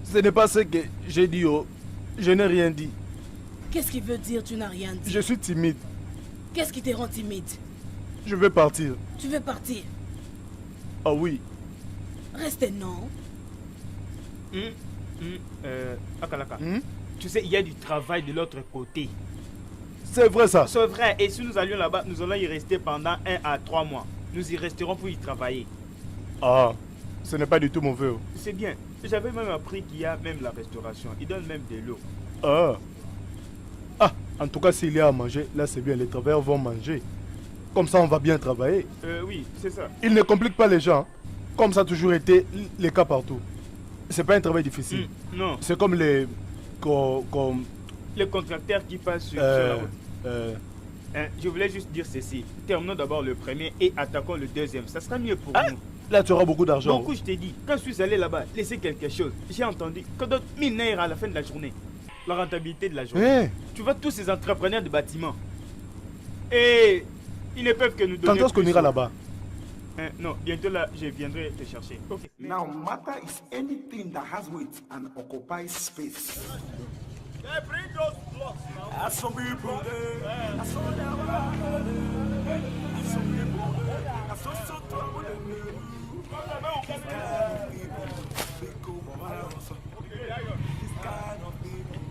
Ce n'est pas ce que j'ai dit, oh. Je n'ai rien dit. Qu'est-ce qui veut dire tu n'as rien dit? Je suis timide. Qu'est-ce qui te rend timide? Je vais partir. Tu veux partir? Ah oui. Reste, non? Akalaka. Hmm? Tu sais, il y a du travail de l'autre côté. C'est vrai ça. C'est vrai, et si nous allions là-bas, nous allons y rester pendant 1 à 3 mois. Nous y resterons pour y travailler. Ah, ce n'est pas du tout mon vœu. C'est bien. J'avais même appris qu'il y a même la restauration. Ils donnent même de l'eau. Ah. Ah, en tout cas, s'il y a à manger, là c'est bien, les travailleurs vont manger. Comme ça, on va bien travailler. Oui, c'est ça. Ils ne compliquent pas les gens. Comme ça a toujours été les cas partout. C'est pas un travail difficile. Non, C'est comme les... Comme... les contracteurs qui passent sur la route. euh, Je voulais juste dire ceci. Terminons d'abord le premier et attaquons le deuxième. Ça sera mieux pour nous. Là, tu auras beaucoup d'argent. Beaucoup, je t'ai dit. Quand je suis allé là-bas, laisser quelque chose. J'ai entendu que d'autres 1000 naira à la fin de la journée. La rentabilité de la journée. Hein? Tu vois tous ces entrepreneurs de bâtiments. Et ils ne peuvent que nous donner. Quand est-ce qu'on plus. ira là-bas? Non, bientôt là, je viendrai te chercher. Ok. Now, matter is anything that has weight and occupies space. Bring those blocks now. As some people there, I saw them. As some people there, I saw so trouble in me. This kind of people, big go This kind of people,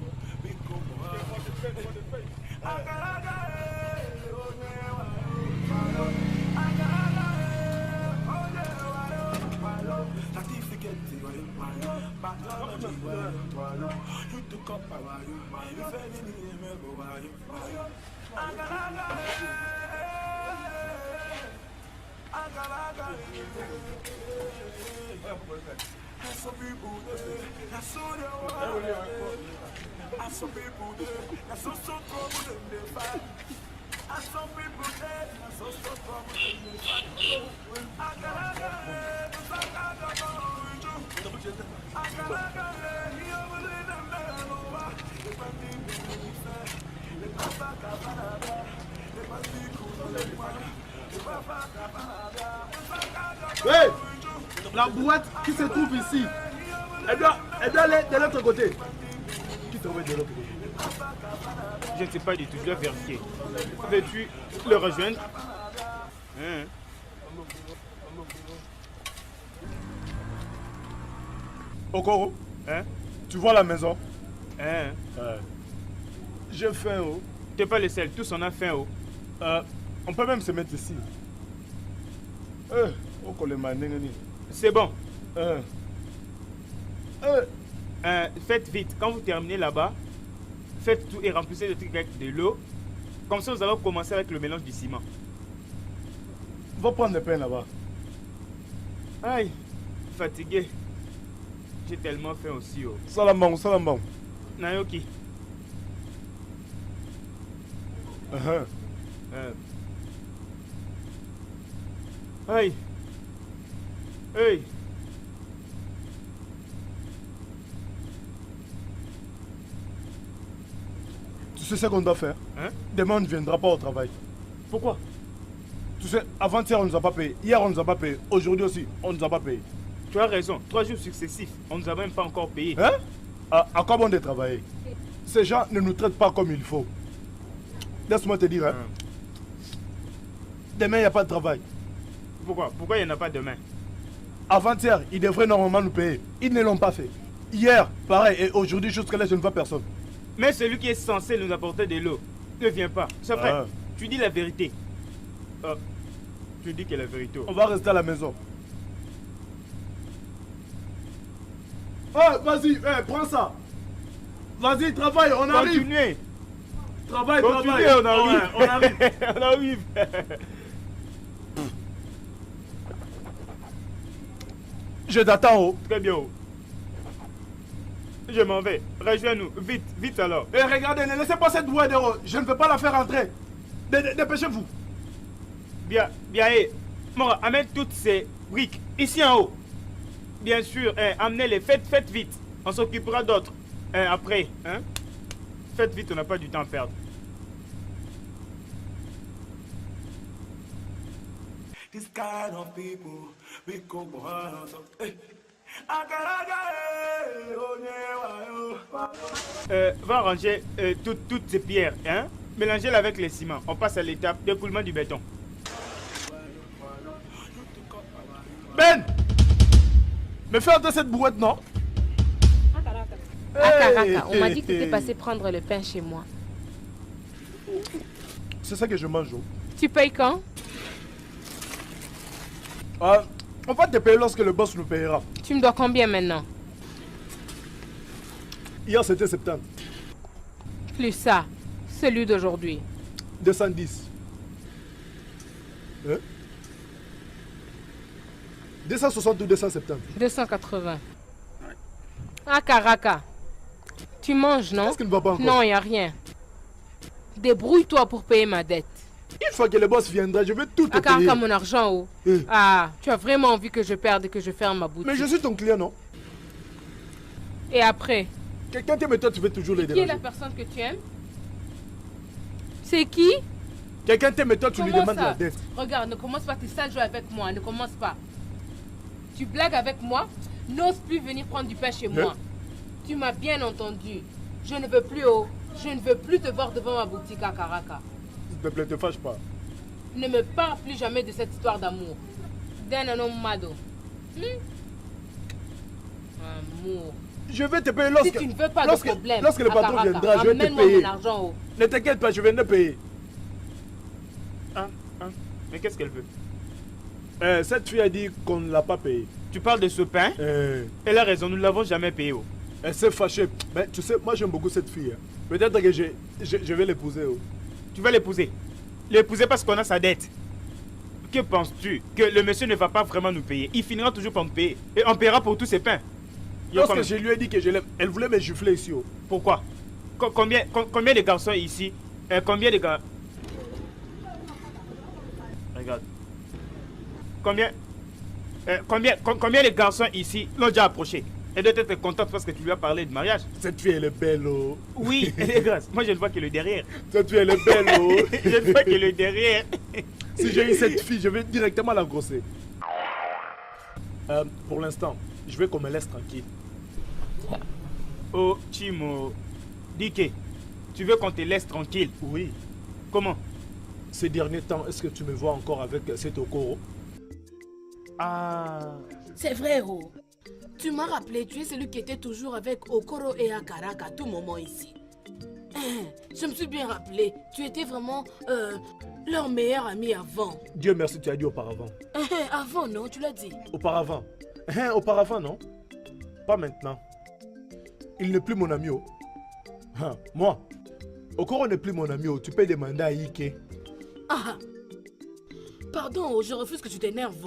big go you took up power, you fell in the middle, some people there, I saw them. Some people there, I saw so trouble in the fight. Some people there, I saw so trouble in the fight. Hey, la boîte qui se trouve ici, elle doit aller de l'autre côté. Qui se trouve de l'autre côté? Je ne sais pas du tout, je dois vérifier. Veux-tu le rejoindre? Okoro, Hein? tu vois la maison? Hein? J'ai faim, oh. T'es pas le seul, tous on a faim, oh. On peut même se mettre ici. C'est bon. Euh, Faites vite, quand vous terminez là-bas, faites tout et remplissez le truc avec de l'eau. Comme ça, vous allez commencer avec le mélange du ciment. Va prendre le pain là-bas. Aïe, fatigué. J'ai tellement faim aussi, oh. Salamang, salamang. Nayoki. Aïe. Hey. Tu sais ce qu'on doit faire? Hein? Demain, on ne viendra pas au travail. Pourquoi? Tu sais, avant-hier, on ne nous a pas payé. Hier, on ne nous a pas payé. Aujourd'hui aussi, on ne nous a pas payé. Tu as raison, 3 jours successifs, on ne nous a même pas encore payé. Hein? À quoi bon de travailler? Ces gens ne nous traitent pas comme il faut. Laisse-moi te dire, hein? Demain, il n'y a pas de travail. Pourquoi? Pourquoi il n'y en a pas demain? Avant-hier, ils devraient normalement nous payer. Ils ne l'ont pas fait. Hier, pareil, et aujourd'hui, jusqu'à là, je ne vois personne. Mais celui qui est censé nous apporter de l'eau ne vient pas. C'est vrai, tu dis la vérité. Tu dis que la vérité. On va rester à la maison. Oh, vas-y, prends ça. Vas-y, travaille, on arrive. Continuez. Travaille, Continuez, travaille. on arrive. Ouais, on arrive. On arrive. Je t'attends, oh. Très bien. Oh. Je m'en vais. Rejoins-nous. Vite, vite alors. Et regardez, ne laissez pas cette boîte d'euros. Je ne peux pas la faire entrer. Dépêchez-vous. Bien, bien, Mora, amène toutes ces briques ici en haut. Bien sûr, amenez-les. Faites vite. On s'occupera d'autres après. Hein? Faites vite, on n'a pas du temps à perdre. This kind of people, we go Va ranger toutes ces pierres. Hein? Mélangez-les avec les ciments. On passe à l'étape d'écoulement du béton. Ben! Me fais entrer cette brouette, non? Akaraka, on m'a dit que tu étais passé prendre le pain chez moi. C'est ça que je mange. Tu payes quand? On va te payer lorsque le boss nous payera. Tu me dois combien maintenant? Hier, c'était 70. Plus ça, celui d'aujourd'hui. 210. 260 ou 270. 280. Akaraka, tu manges, non? Qu'est-ce qui ne va pas encore? Non, il n'y a rien. Débrouille-toi pour payer ma dette. Une fois que le boss viendra, je vais tout te payer. Akaraka, mon argent, oh. Ah, tu as vraiment envie que je perde et que je ferme ma boutique. Mais je suis ton client, non? Et après? Quelqu'un t'aime et toi, tu veux toujours les Qui est déranger. la personne que tu aimes? C'est qui? Quelqu'un t'aime et toi tu lui Comment demandes ça? la dette. Regarde, ne commence pas tes sales jeux avec moi, ne commence pas. Tu blagues avec moi, n'ose plus venir prendre du pain chez moi. Tu m'as bien entendu. Je ne veux plus, je ne veux plus te voir devant ma boutique à Caracas. S'il te plaît, te fâche pas. Ne me parle plus jamais de cette histoire d'amour. D'un homme mado. Amour. Je vais te payer lorsque... Si tu ne veux pas de problème, lorsque le à patron Caracas, viendra, je vais te amène-moi payer. mon argent, Ne t'inquiète pas, je vais te payer. Mais qu'est-ce qu'elle veut? Cette fille a dit qu'on ne l'a pas payé. Tu parles de ce pain? Elle a raison, nous ne l'avons jamais payé. Elle s'est fâchée. Mais tu sais, moi j'aime beaucoup cette fille. Peut-être que je vais l'épouser. Tu vas l'épouser? L'épouser parce qu'on a sa dette. Que penses-tu? Que le monsieur ne va pas vraiment nous payer. Il finira toujours par nous payer. Et on paiera pour tous ses pains. Lorsque je lui ai dit que je l'aime, elle voulait me gifler ici. Pourquoi? Combien de garçons ici? Combien de gars? Regarde. Combien de garçons ici l'ont déjà approché? Elle doit être contente parce que tu lui as parlé de mariage. Cette fille, elle est belle. Oui, elle est grasse. Moi, je ne vois que le derrière. Cette fille, elle est belle. Je ne vois que le derrière. Si j'ai eu cette fille, je vais directement la grosser. Pour l'instant, je veux qu'on me laisse tranquille. Oh, Chimo. Dike, tu veux qu'on te laisse tranquille? Oui. Comment? Ces derniers temps, est-ce que tu me vois encore avec cet Okoro? Ah. C'est vrai, Tu m'as rappelé, tu es celui qui était toujours avec Okoro et Akaraka à tout moment ici. Je me suis bien rappelé, tu étais vraiment leur meilleur ami avant. Dieu merci, tu as dit auparavant. Avant, non, tu l'as dit. Auparavant. Auparavant, non? Pas maintenant. Il n'est plus mon ami. Moi, Okoro n'est plus mon ami. Tu peux demander à Ike. Ah. Pardon, je refuse que tu t'énerves.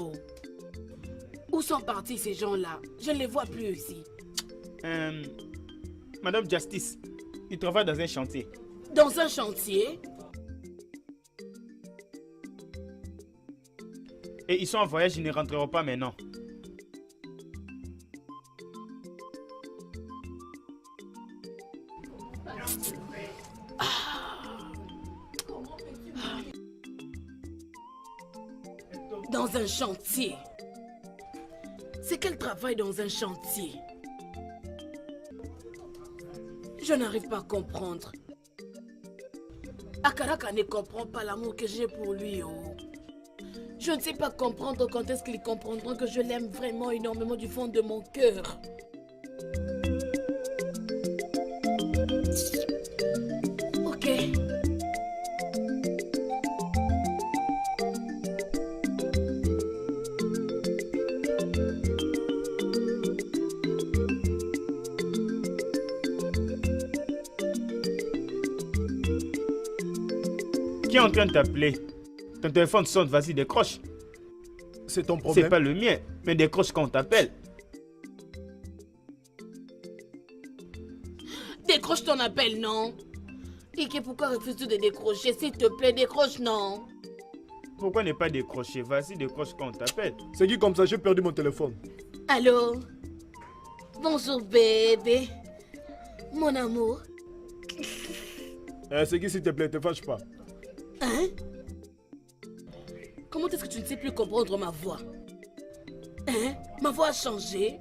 Où sont partis ces gens-là? Je ne les vois plus ici. Madame Justice, il travaille dans un chantier. Dans un chantier? Et ils sont en voyage, ils ne rentreront pas maintenant. Dans un chantier? C'est qu'elle travaille dans un chantier. Je n'arrive pas à comprendre. Akaraka ne comprend pas l'amour que j'ai pour lui. Je ne sais pas comprendre quand est-ce qu'ils comprendront que je l'aime vraiment énormément du fond de mon cœur. Ok. Qui est en train de t'appeler? Ton téléphone sonne, vas-y, décroche. C'est ton problème. C'est pas le mien, mais décroche quand on t'appelle. Décroche ton appel, non? Ike, pourquoi refuses-tu de décrocher? S'il te plaît, décroche, non? Pourquoi ne pas décrocher? Vas-y, décroche quand on t'appelle. C'est qui comme ça? J'ai perdu mon téléphone. Allô? Bonjour, bébé. Mon amour. C'est qui, s'il te plaît, te fâche pas. Hein? Comment est-ce que tu ne sais plus comprendre ma voix? Hein? Ma voix a changé?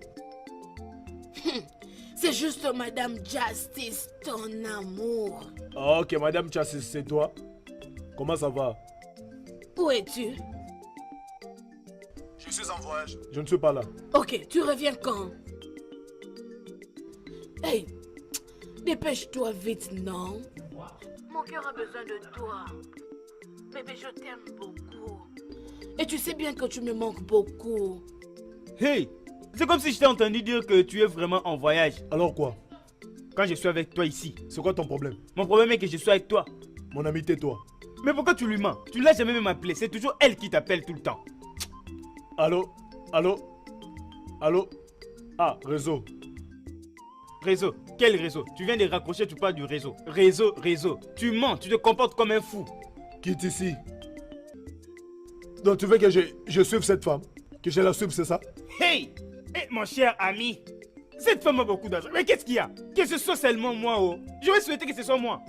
C'est juste Madame Justice, ton amour. Ok, Madame Justice, c'est toi. Comment ça va? Où es-tu? Je suis en voyage. Je ne suis pas là. Ok, tu reviens quand? Hey, dépêche-toi vite, non? Mon cœur a besoin de toi. Bébé, je t'aime beaucoup. Et tu sais bien que tu me manques beaucoup. Hey! C'est comme si je t'ai entendu dire que tu es vraiment en voyage. Alors quoi? Quand je suis avec toi ici. C'est quoi ton problème? Mon problème est que je suis avec toi. Mon ami, tais-toi. Mais pourquoi tu lui mens? Tu l'as jamais même appelé. C'est toujours elle qui t'appelle tout le temps. Allô? Allô? Allô? Ah, réseau. Réseau? Quel réseau? Tu viens de raccrocher, tu parles du réseau. Réseau. Tu mens, tu te comportes comme un fou. Quitte ici. Donc tu veux que je suive cette femme? Que je la suive, c'est ça? Hey! Hey, mon cher ami! Cette femme a beaucoup d'argent. Mais qu'est-ce qu'il y a? Que ce soit seulement moi, oh! J'aurais souhaité que ce soit moi.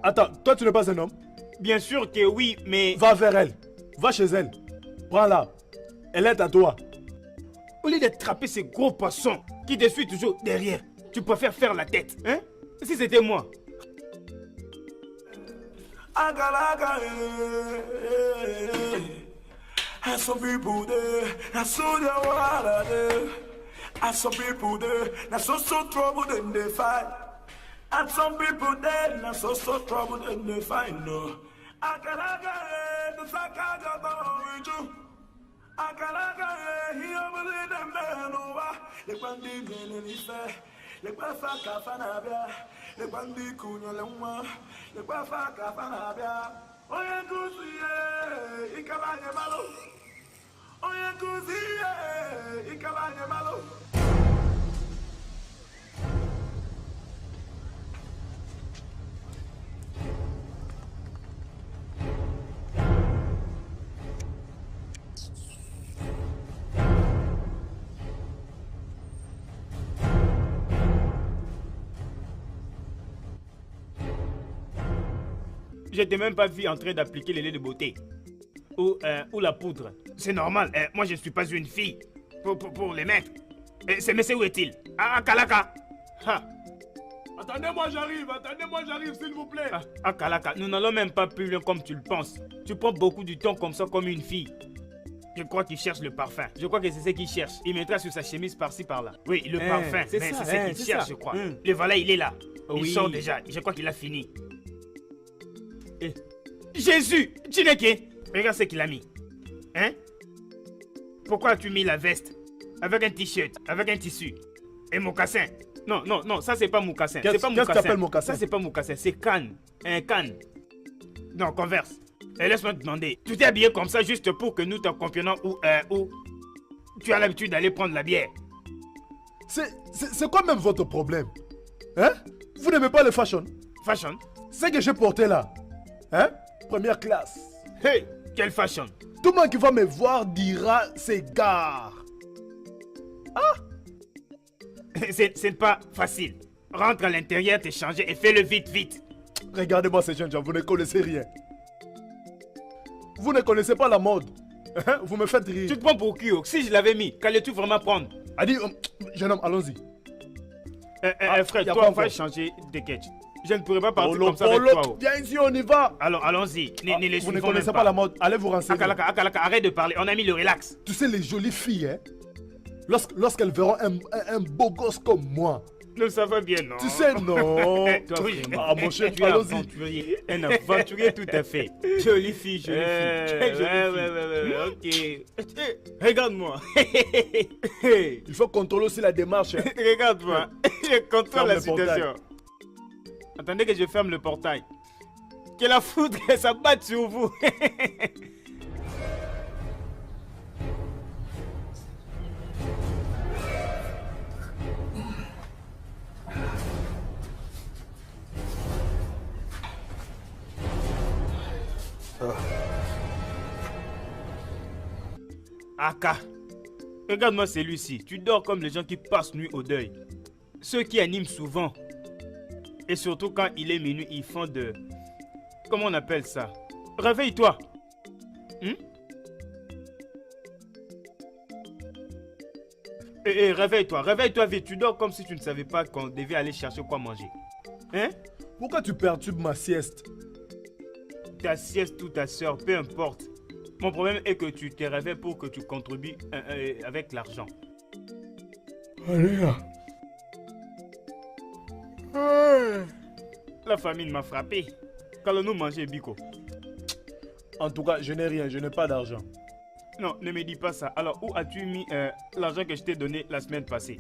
Attends, toi tu n'es pas un homme? Bien sûr que oui, mais... Va vers elle. Va chez elle. Prends-la. Elle est à toi. Au lieu d'attraper ces gros poissons qui te suivent toujours derrière, tu préfères faire la tête, hein? Si c'était moi. Agalaga, and some people there, and so they water there. And some people there, and so trouble then they fight. And some people there, and so trouble then they find no. Agalaga, the Sakaga with you. Agalaga, he over the man over. The bandit men in his face. Le Bafaka Fanabia, le Bandi Kunyalama, le Bafaka Fanabia, Oyanguzi, Ikabanya Malo, Oyanguzi, Ikabanya Malo. Je t'ai même pas vu en train d'appliquer les laits de beauté. Ou la poudre. C'est normal, moi je ne suis pas une fille pour les mettre. Ce monsieur où est-il? Ah, Kalaka. Attendez-moi, j'arrive, s'il vous plaît. Kalaka, nous n'allons même pas plus loin comme tu le penses. Tu prends beaucoup du temps comme ça, comme une fille. Je crois qu'il cherche le parfum. Je crois que c'est ce qu'il cherche. Il mettra sur sa chemise par-ci, par-là. Oui, le parfum. C'est ce qu'il cherche, je crois. Le voilà, il est là. Il sort déjà. Je crois qu'il a fini. Jésus, Chineke, regarde ce qu'il a mis. Hein? Pourquoi as-tu mis la veste avec un t-shirt, avec un tissu et mocassin? Non, ça c'est pas mocassin. Qu'est-ce que tu appelles mocassin? Ça c'est pas mocassin, c'est canne. Un canne. Non, Converse. Et laisse-moi te demander, tu t'es habillé comme ça juste pour que nous t'accompagnions ou tu as l'habitude d'aller prendre la bière? C'est quoi même votre problème? Hein? Vous n'aimez pas le fashion? Fashion? C'est que j'ai porté là. Hein? Première classe. Hey, quelle fashion? Tout le monde qui va me voir dira c'est gare. C'est pas facile. Rentre à l'intérieur, t'es changé et fais-le vite. Regardez-moi ces jeunes gens, vous ne connaissez rien. Vous ne connaissez pas la mode. Hein? Vous me faites rire. Tu te prends pour qui? Si je l'avais mis, qu'allais-tu vraiment prendre? Adi, jeune homme, allons-y. Frère, toi, va changer de quête. Je ne pourrais pas partir comme ça avec toi. Viens ici, on y va. Alors, allons-y. Vous ne connaissez pas la mode. Allez vous renseigner. Akalaka, arrête de parler. On a mis le relax. Tu sais, les jolies filles, hein, lorsqu'elles verront un beau gosse comme moi. Nous savons bien, non? Tu sais, non. Toi, mon cher, tu es aventurier. Un aventurier tout à fait. Jolie fille. Ok. Regarde-moi. Il faut contrôler aussi la démarche. Hein. Regarde-moi. Je contrôle la situation. Portail. Attendez que je ferme le portail. Que la foudre s'abatte sur vous. Aka, regarde-moi celui-ci. Tu dors comme les gens qui passent nuit au deuil. Ceux qui animent souvent. Et surtout quand il est minuit, ils font de... Comment on appelle ça? Réveille-toi. Réveille-toi vite. Tu dors comme si tu ne savais pas qu'on devait aller chercher quoi manger. Hein? Pourquoi tu perturbes ma sieste? Ta sieste ou ta soeur, peu importe. Mon problème est que tu te réveilles pour que tu contribues avec l'argent. Allez là. La famine m'a frappé. Qu'allons-nous manger, Biko? En tout cas, je n'ai rien, je n'ai pas d'argent. Non, ne me dis pas ça. Alors, où as-tu mis l'argent que je t'ai donné la semaine passée?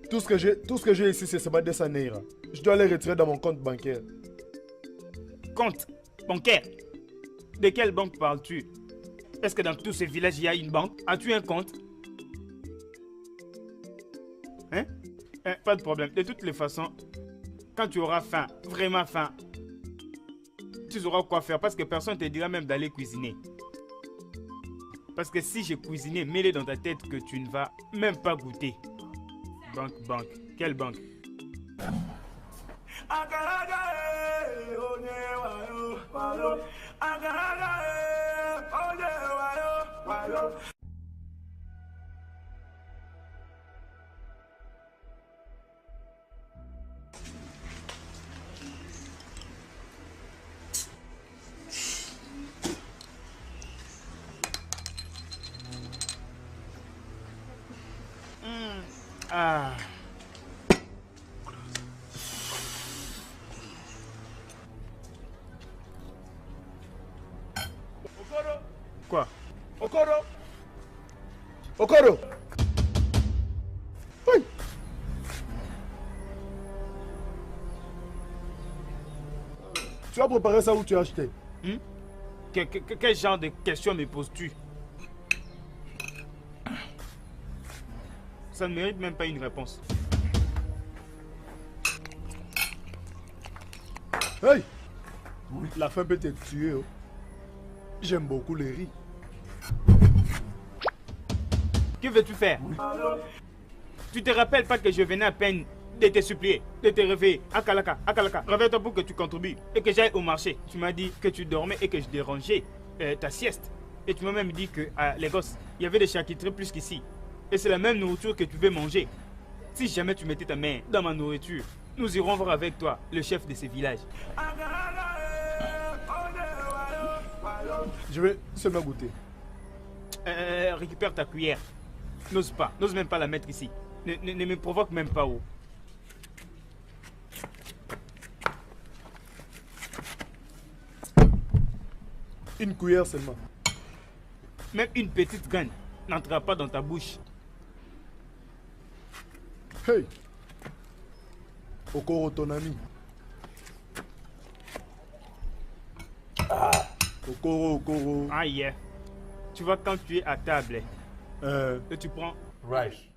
Tout ce que j'ai ici, c'est Seba 200 Naira. Je dois les retirer dans mon compte bancaire. Compte bancaire? De quelle banque parles-tu? Est-ce que dans tous ces villages, il y a une banque? As-tu un compte? Hein? Pas de problème. De toutes les façons, quand tu auras faim, vraiment faim, tu sauras quoi faire parce que personne ne te dira même d'aller cuisiner. Parce que si j'ai cuisiné, mets-le dans ta tête que tu ne vas même pas goûter. Banque. Quelle banque? Ah. Okoro! Quoi? Okoro! Okoro! Oui! Tu as préparé ça ou tu as acheté? Quel genre de questions me poses-tu? Ça ne mérite même pas une réponse. Hey! La faim peut te tuer. Oh. J'aime beaucoup les riz. Que veux-tu faire? Tu te rappelles pas que je venais à peine de te supplier, de te réveiller. Akalaka, Akalaka, réveille-toi pour que tu contribues et que j'aille au marché. Tu m'as dit que tu dormais et que je dérangeais ta sieste. Et tu m'as même dit que à Lagos, il y avait des charcuteries plus qu'ici. Et c'est la même nourriture que tu veux manger. Si jamais tu mettais ta main dans ma nourriture, nous irons voir avec toi le chef de ce village. Je vais seulement goûter. Récupère ta cuillère. N'ose même pas la mettre ici. Ne me provoque même pas. Oh. Une cuillère seulement. Même une petite graine n'entrera pas dans ta bouche. Hey! Okoro, ton ami. Okoro, Okoro. Ah yeah. Tu vois quand tu es à table et tu prends Rice.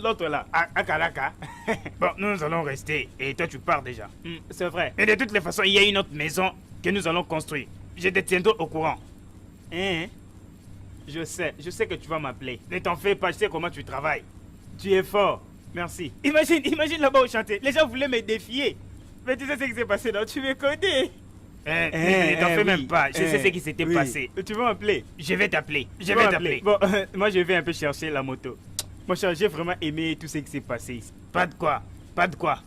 l'autre là, à Kalaka. Bon, nous allons rester et toi tu pars déjà. C'est vrai. Et de toutes les façons, il y a une autre maison que nous allons construire. Je te tiendrai au courant. Hein? Je sais que tu vas m'appeler. Ne t'en fais pas, je sais comment tu travailles. Tu es fort. Merci. Imagine là-bas au chantier. Les gens voulaient me défier. Mais tu sais ce qui s'est passé, non? Tu me connais. Ne t'en fais même pas. Je sais ce qui s'était passé. Tu vas m'appeler? Je vais t'appeler. Je vais t'appeler. Bon, moi je vais un peu chercher la moto. Mon cher, j'ai vraiment aimé tout ce qui s'est passé ici. Pas de quoi. Pas de quoi.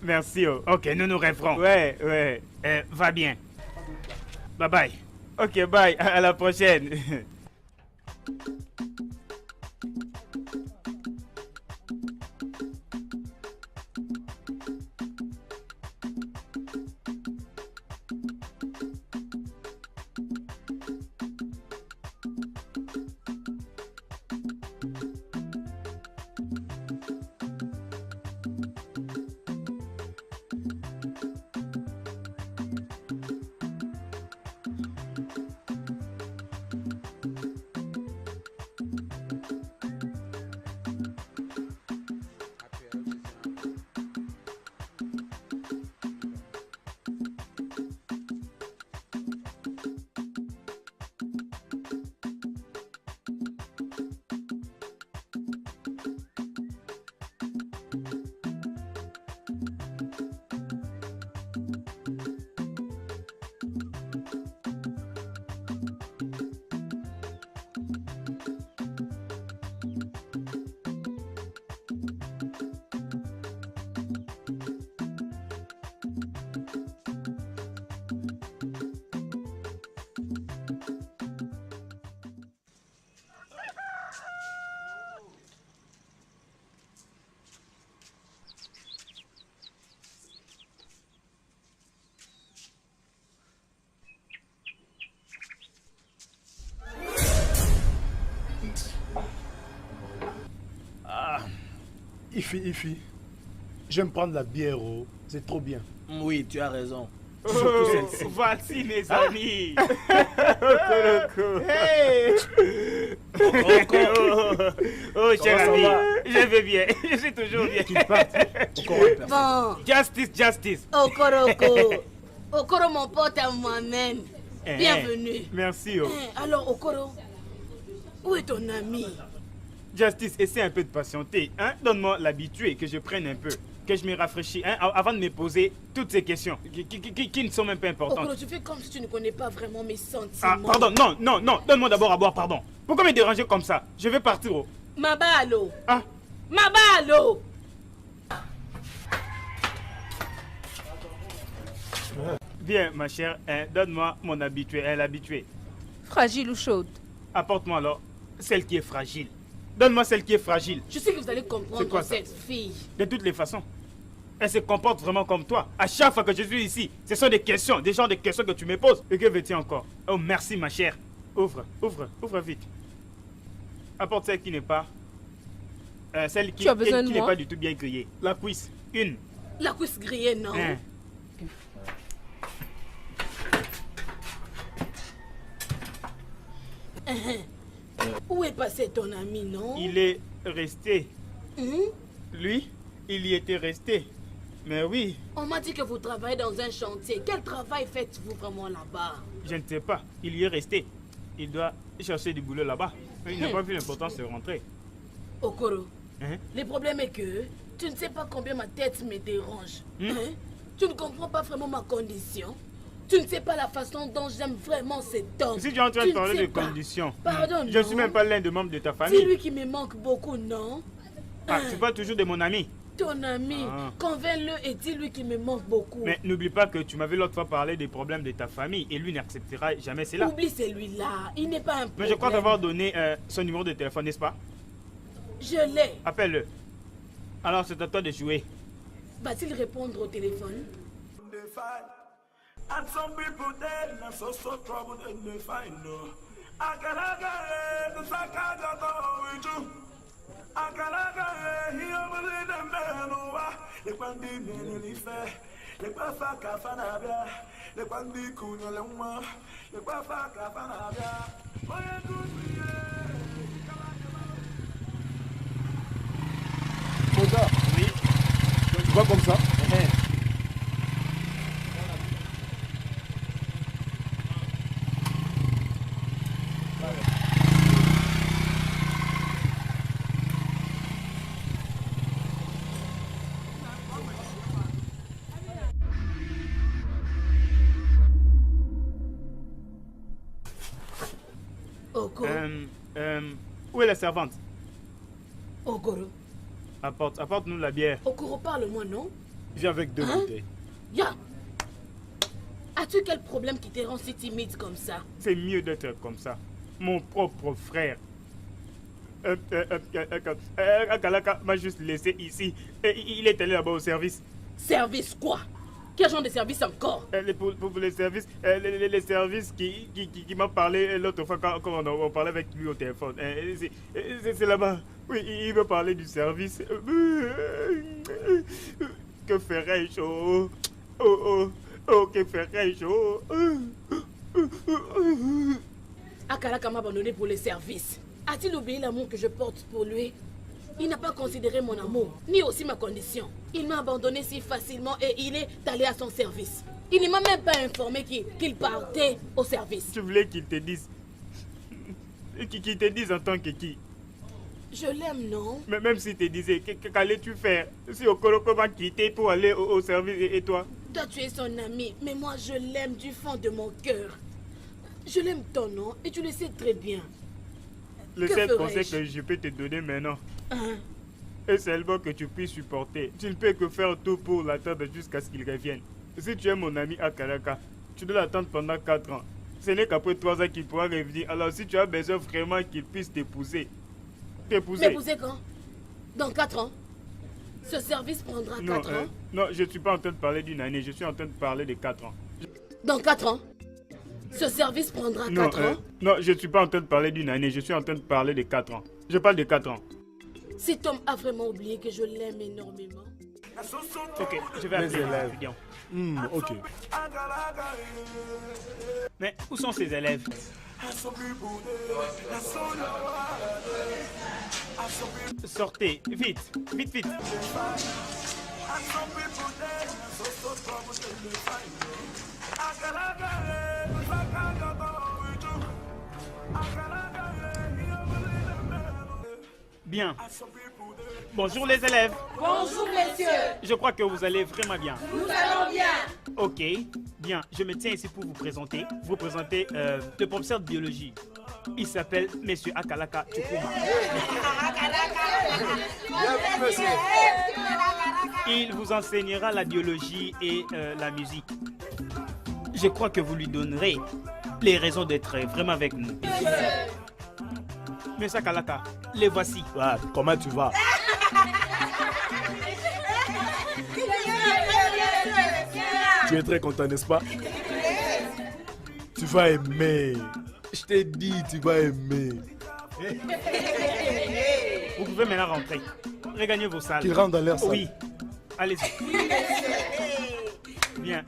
Merci. Oh. Ok, nous nous rêverons. Ouais. Va bien. Bye bye. Ok, bye. À la prochaine. Ifi, je vais me prendre la bière, oh. C'est trop bien. Oui, tu as raison. Oh, voici mes amis. Hey! Oh, cher Comment ami, ça va? je vais bien. Je suis toujours bien. Qu'il parte. Encore une personne. Bon, Justice, justice. Okoro. Okoro, mon pote à moi-même. Eh, Bienvenue. Merci. Oh. Alors, Okoro, où est ton ami? Justice, essaie un peu de patienter. Hein? Donne-moi l'habitué, que je prenne un peu, que je me rafraîchisse avant de me poser toutes ces questions qui ne sont même pas importantes. Okoro, tu fais comme si tu ne connais pas vraiment mes sentiments. Ah, pardon, non, donne-moi d'abord à boire, pardon. Pourquoi me déranger comme ça? Je vais partir. Oh. Mabalo. Ah, Mabalo. bien, ma chère, hein, donne-moi mon habitué, l'habitué. Fragile ou chaude? Apporte-moi alors celle qui est fragile. Donne-moi celle qui est fragile. Je sais que vous allez C'est comprendre quoi ça? cette fille. De toutes les façons. Elle se comporte vraiment comme toi. À chaque fois que je suis ici, ce sont des questions, des genres de questions que tu me poses. Et que veux-tu encore? Oh, merci, ma chère. Ouvre vite. Apporte celle qui n'est pas... celle qui Tu as besoin de n'est moi? pas du tout bien grillée. La cuisse, une. La cuisse grillée, non? Hein. Où est passé ton ami, non? Il est resté. Hein? Lui, il y était resté. Mais oui, On m'a dit que vous travaillez dans un chantier. Quel travail faites-vous vraiment là-bas? je ne sais pas. Il y est resté. Il doit chercher du boulot là-bas. Il n'a pas vu l'importance de rentrer. Okoro, Hein? le problème est que tu ne sais pas combien ma tête me dérange. Hmm? Hein? Tu ne comprends pas vraiment ma condition. Tu ne sais pas la façon dont j'aime vraiment cet homme. Si tu es en train Tu de ne parler sais de pas. conditions, Pardon, je ne suis non. même pas l'un des membres de ta C'est famille. lui qui me manque beaucoup, non? Ah, tu parles toujours de mon ami. Ton ami, Ah. convainc-le et dis-lui qu'il me manque beaucoup. Mais n'oublie pas que tu m'avais l'autre fois parlé des problèmes de ta famille et lui n'acceptera jamais cela. Oublie celui-là, il n'est pas un problème. Mais je crois t'avoir donné son numéro de téléphone, n'est-ce pas? Je l'ai. Appelle-le. Alors c'est à toi de jouer. Va-t-il répondre au téléphone? They fight. And some people dead, and so trouble and they find no. Akalaga, the Sakaga go with you. Akalaga, he over the man over. The Pandi Nelife, the Pafaka Fanabia, the Pandi Kunalama, the Pafaka Fanabia. Moda, Oui. tu vois comme ça? Okoro. Où est la servante? Okoro. Apporte-nous la bière. Okoro, parle-moi, non? Viens avec deux Hein? bouteilles. Ya. As-tu quel problème qui te rend si timide comme ça? C'est mieux d'être comme ça. Mon propre frère. Akalaka m'a juste laissé ici. Il est allé là-bas au service. Service quoi? Quel genre de service encore? Pour les services, les services qui m'ont parlé l'autre fois quand on parlait avec lui au téléphone. C'est là-bas. Oui, il veut parler du service. Que ferais-je? Oh, que ferais-je? Akalaka m'a abandonné pour les services. A-t-il oublié l'amour que je porte pour lui? Il n'a pas considéré mon amour, ni aussi ma condition. Il m'a abandonné si facilement et il est allé à son service. Il ne m'a même pas informé qu'il partait au service. Tu voulais qu'il te dise. Qu'il te dise en tant que qui? Je l'aime, non? Mais même s'il te disait, qu'allais-tu faire si Okoroko m'a quitté pour aller au service et toi? Toi, tu es son ami, mais moi, je l'aime du fond de mon cœur. Je l'aime ton nom et tu le sais très bien. Le Que seul ferais-je? conseil que je peux te donner maintenant Hein? est seulement que tu puisses supporter. Tu ne peux que faire tout pour l'attendre jusqu'à ce qu'il revienne. Si tu es mon ami à Kalaka, tu dois l'attendre pendant 4 ans. Ce n'est qu'après 3 ans qu'il pourra revenir. Alors si tu as besoin vraiment qu'il puisse t'épouser, M'épouser quand? Dans 4 ans? Ce service prendra 4 ans? non, je ne suis pas en train de parler d'une année, je suis en train de parler de 4 ans. Dans 4 ans? Ce service prendra 4 ans? Non, je ne suis pas en train de parler d'une année, je suis en train de parler de 4 ans. Je parle de 4 ans. Cet homme a vraiment oublié que je l'aime énormément. Ok, je vais appeler les étudiants. Ok. Mais où sont ces élèves? Sortez, vite, vite, vite. Bien. Bonjour les élèves. Bonjour, messieurs. Je crois que vous allez vraiment bien. Nous allons bien. Ok, bien. Je me tiens ici pour vous présenter. Vous présenter le professeur de biologie. Il s'appelle Monsieur Akalaka Chukuma. Il vous enseignera la biologie et la musique. Je crois que vous lui donnerez les raisons d'être vraiment avec nous. Monsieur Akalaka, les voici. Ouais, comment tu vas? Tu es très content, n'est-ce pas? Tu vas aimer. Je t'ai dit, tu vas aimer. Vous pouvez maintenant rentrer. Regagnez vos salles. Tu rentres dans leur salle. Oui. Allez-y. Bien,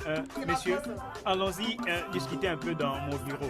messieurs, allons-y discuter un peu dans mon bureau.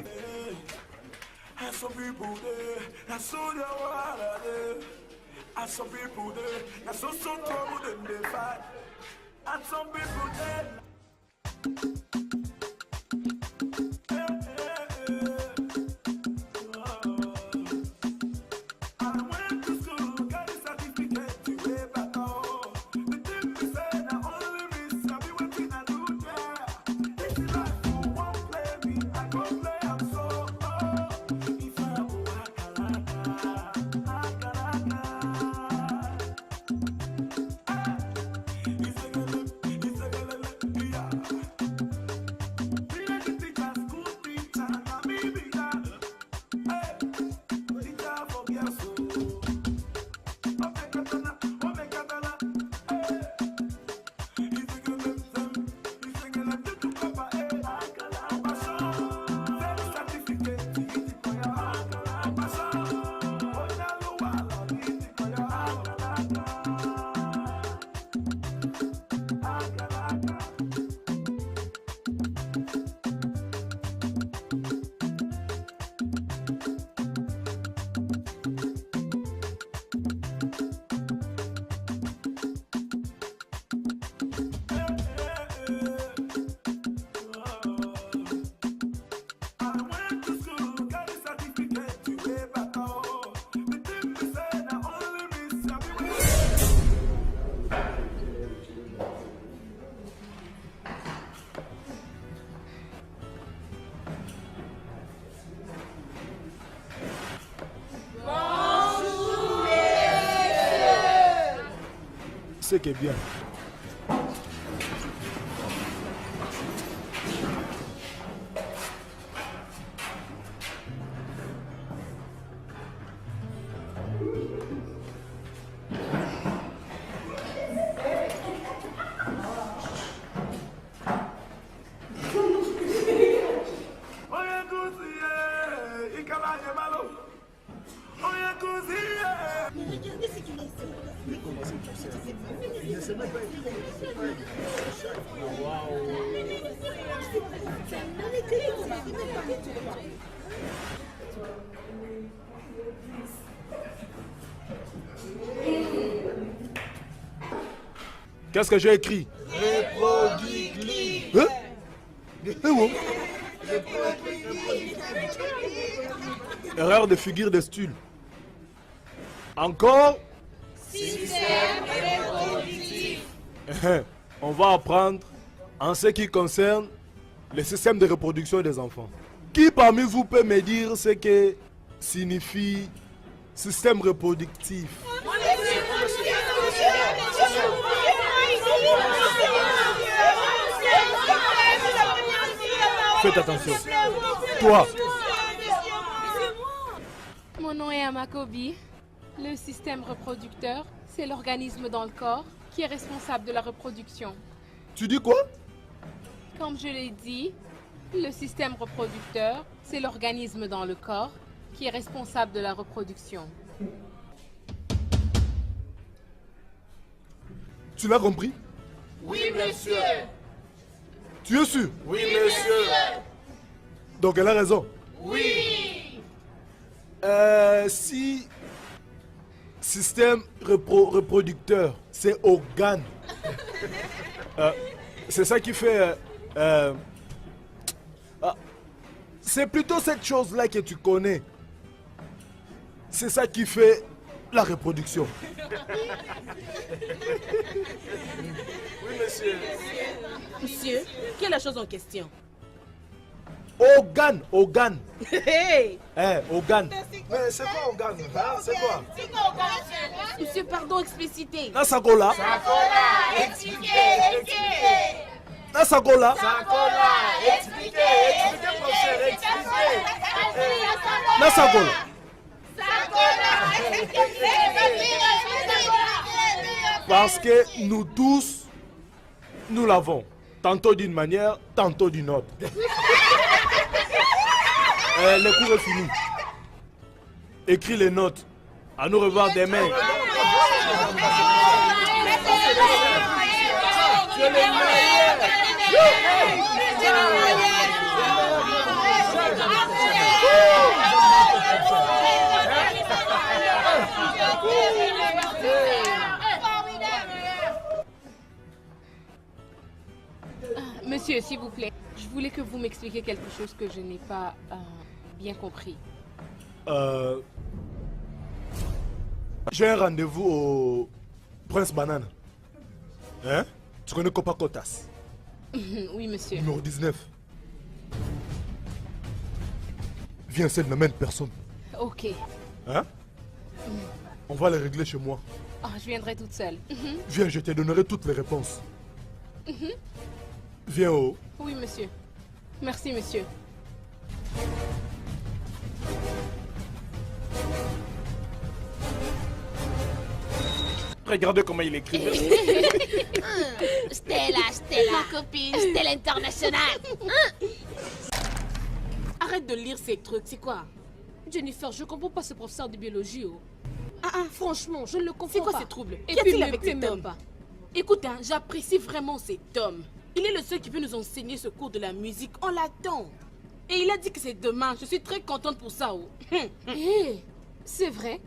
Ce qui est bien. Qu'est-ce que j'ai écrit? Hein? Oh. Erreur de figure de style. Encore? Système reproductif. On va apprendre en ce qui concerne le système de reproduction des enfants. Qui parmi vous peut me dire ce que signifie système reproductif? Faites attention. Toi. Mon nom est Amakobi. Le système reproducteur, c'est l'organisme dans le corps qui est responsable de la reproduction. Tu dis quoi? Comme je l'ai dit, le système reproducteur, c'est l'organisme dans le corps qui est responsable de la reproduction. Tu l'as compris? Oui, monsieur. Tu es sûr? Oui, monsieur. Donc elle a raison. Oui. Si système reproducteur, c'est organe. C'est ça qui fait... c'est plutôt cette chose-là que tu connais. C'est ça qui fait la reproduction. Oui, monsieur. Monsieur, quelle est la chose en question? Organe, organe. Hey. Organe. Mais c'est quoi organe? Hein? C'est quoi? Monsieur, pardon, explicité. Nasagola. Expliquez. Nasagola. Expliquez, professeur, expliquez. Nasagola. Parce que nous tous, nous l'avons. Tantôt d'une manière, tantôt d'une autre. Le cours est fini. Écris les notes. À nous revoir demain. Monsieur, s'il vous plaît, je voulais que vous m'expliquiez quelque chose que je n'ai pas bien compris. J'ai un rendez-vous au Prince Banane. Hein? Tu connais Copacotas? Oui, monsieur. Numéro 19. Viens, ça n'amène personne. Ok. Hein? On va les régler chez moi. Ah, je viendrai toute seule. Viens, je te donnerai toutes les réponses. Viens, oh. Oui, monsieur. Merci, monsieur. Regardez comment il écrit. Stella, ma copine, Stella International. Arrête de lire ces trucs, c'est quoi? Jennifer, je comprends pas ce professeur de biologie. Franchement, je ne le comprends C'est quoi pas. ces troubles? Et Qu'y puis, a-t-il avec me plaît cet même homme? pas. Écoute, j'apprécie vraiment cet homme. Il est le seul qui peut nous enseigner ce cours de la musique. On l'attend. Et il a dit que c'est demain. Je suis très contente pour ça. C'est vrai.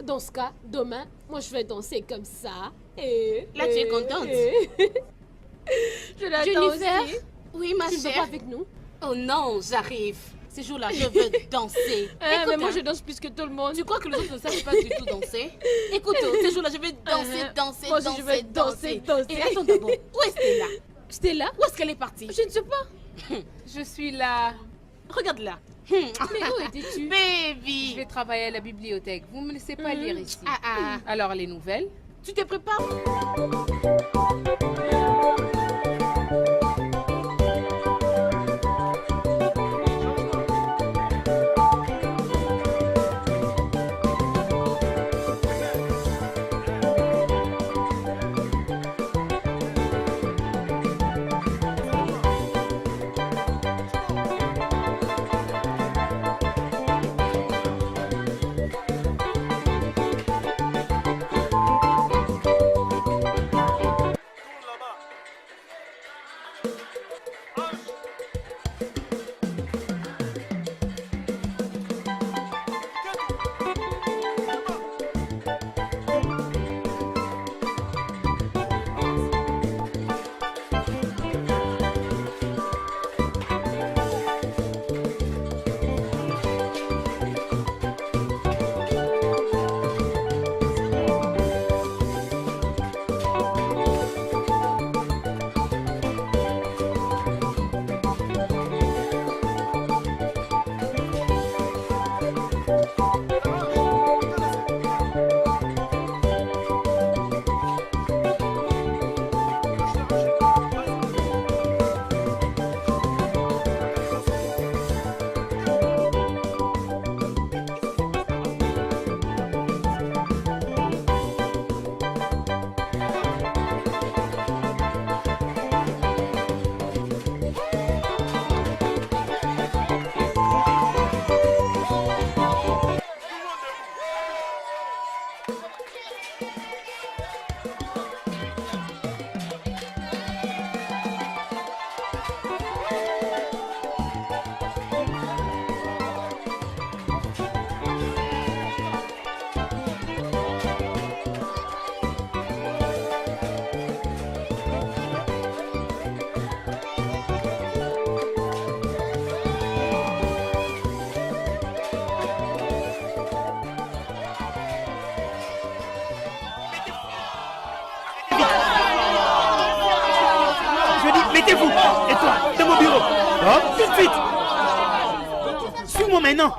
Dans ce cas, demain, moi je vais danser comme ça. Et Là, tu es contente? Je l'attends Jennifer? aussi. Oui, ma Tu ne veux pas chère. avec nous? Oh non, j'arrive. Ce jour-là, je veux danser. Mais Écoute, moi je danse plus que tout le monde. tu crois que les autres ne savent pas du tout danser? Écoute, ce jour-là, je vais danser. Moi aussi, je vais danser. Et attends d'abord, où est Stella? Stella? Où est-ce qu'elle est partie? Je ne sais pas. Je suis là. Regarde là. Mais où étais-tu? Je Baby. vais travailler à la bibliothèque. Vous ne me laissez pas lire ici. Ah. Alors, les nouvelles? Tu te prépares? Mettez-vous. Et toi, dans mon bureau. Hein? Tout de suite. Suis-moi maintenant.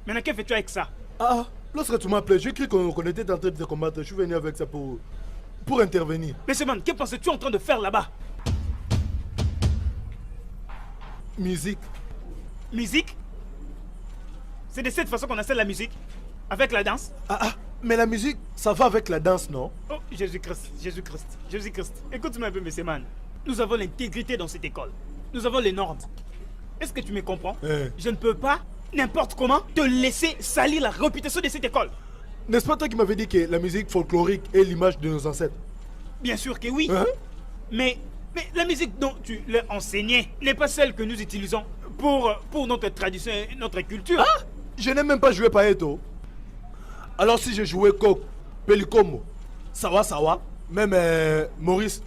Maintenant, que fais-tu avec ça? Ah, lorsque tu m'as appelé, j'ai cru qu'on était en train de te combattre. Je suis venu avec ça pour intervenir. Mais Seman, que penses-tu en train de faire là-bas? Musique. Musique? C'est de cette façon qu'on enseigne la musique? Avec la danse? Mais la musique, ça va avec la danse, non? Oh, Jésus-Christ, Jésus-Christ, Jésus-Christ. Écoute-moi un peu, M. Seman. Nous avons l'intégrité dans cette école. Nous avons les normes. Est-ce que tu me comprends? Je ne peux pas, n'importe comment, te laisser salir la réputation de cette école. N'est-ce pas toi qui m'avais dit que la musique folklorique est l'image de nos ancêtres? Bien sûr que oui. Hein? Mais la musique dont tu l'as enseignée n'est pas celle que nous utilisons pour notre tradition et notre culture. Je n'ai même pas joué Paeto. Alors si je jouais Coq, Pelikomo, Sawa Sawa, même Maurice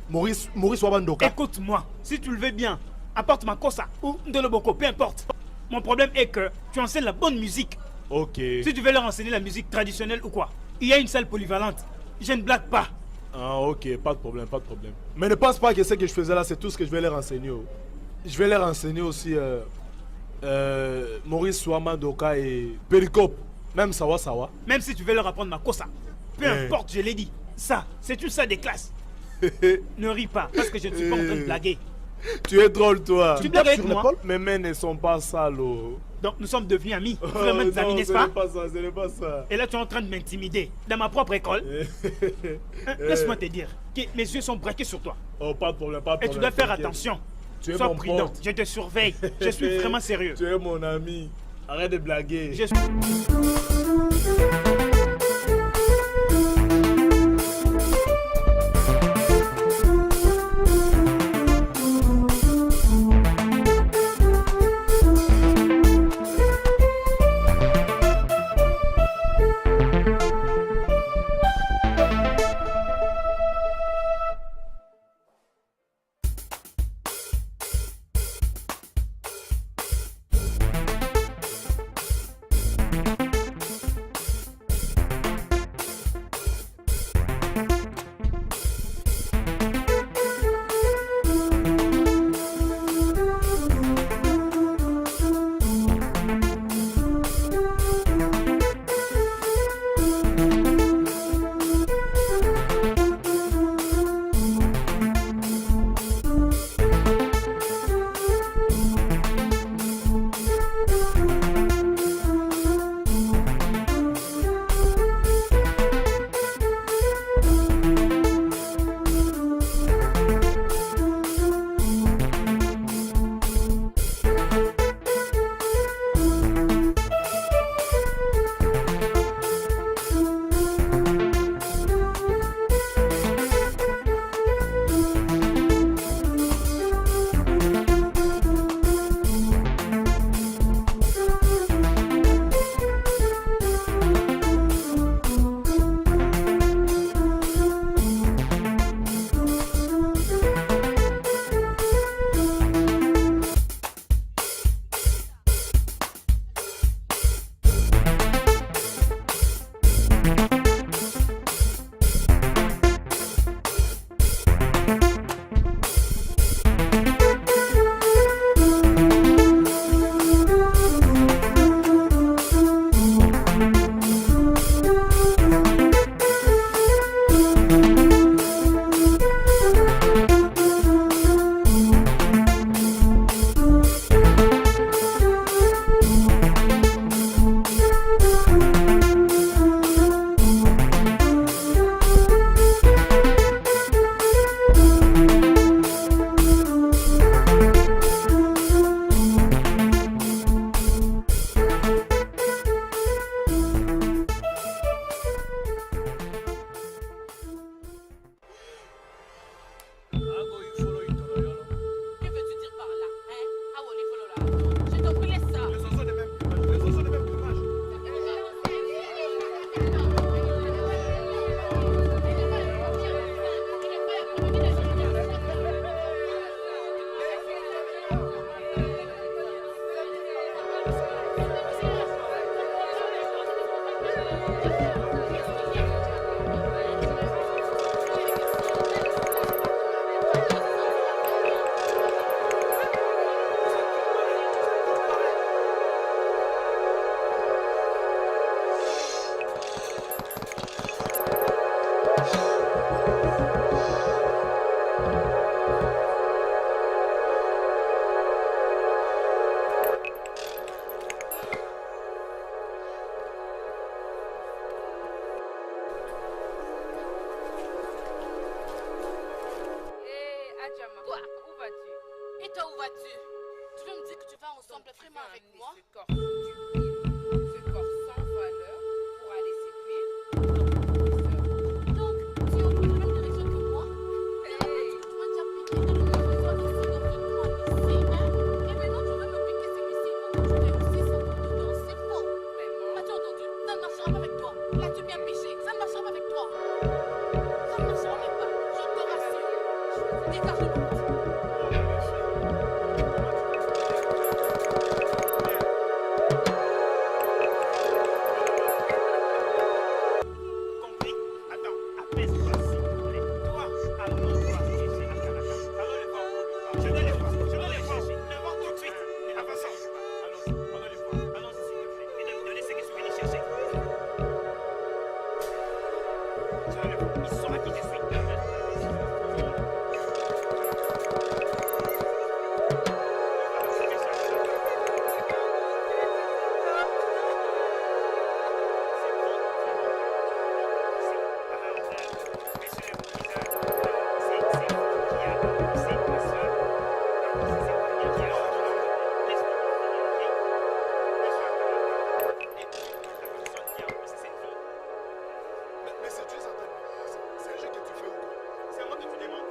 Wabandoka. Écoute-moi, si tu le veux bien, apporte ma kosa ou Ndoloboko, peu importe. Mon problème est que tu enseignes la bonne musique. Ok. Si tu veux leur enseigner la musique traditionnelle ou quoi, il y a une salle polyvalente. Je ne blague pas. Ah ok, pas de problème, pas de problème. Mais ne pense pas que ce que je faisais là, c'est tout ce que je vais leur enseigner. Je vais leur enseigner aussi Maurice Wabandoka et Pericop, même Sawa Sawa. Même si tu veux leur apprendre ma kosa, peu importe, je l'ai dit. Ça, c'est une salle de classe. Ne ris pas, parce que je ne suis pas en train de blaguer. Tu es drôle, toi. Tu blagues avec sur moi? l'épaule? Mes mains ne sont pas sales. Donc nous sommes devenus amis. Vraiment des amis, Non, n'est-ce ce pas? n'est pas ça, ce n'est pas ça. Et là, tu es en train de m'intimider. Dans ma propre école. Laisse-moi te dire que mes yeux sont braqués sur toi. Oh, pas de problème, pas de Et problème. tu dois faire t'inquiète. attention. Tu es Sois mon prudent. pote. Je te surveille. Je suis vraiment sérieux. Tu es mon ami. Arrête de blaguer. Je suis... es vraiment avec moi? Ce corps stupide, ce corps sans valeur pour aller séduire notre professeur. Donc, tu es au bout de la même direction que moi? Tu m'as déjà piqué un professeur d'ici dans votre lycée, hein? Et maintenant, tu veux me piquer celui-ci pour que tu réussisses en cours dedans. C'est faux. Vraiment? As-tu entendu? Ça ne marchera pas avec toi. Là, tu viens picher. Ça ne marchera pas avec toi. Ça ne marchera même pas. Je te rassure. Dégage-le. Compris? Attends, apaise-toi s'il te plaît. Toi, allons-toi chercher à Kalaka. Allons le voir. Je vais le voir. Je vais le voir. Le voir tout de suite. Avançons. Allons le voir. Allons-y s'il te plaît. Et de me donner ce que je suis venu chercher. Je vais le voir. Ils saura qui je suis. Mais c'est tu c'est un jeu que tu fais ou quoi? C'est à moi que tu demandes.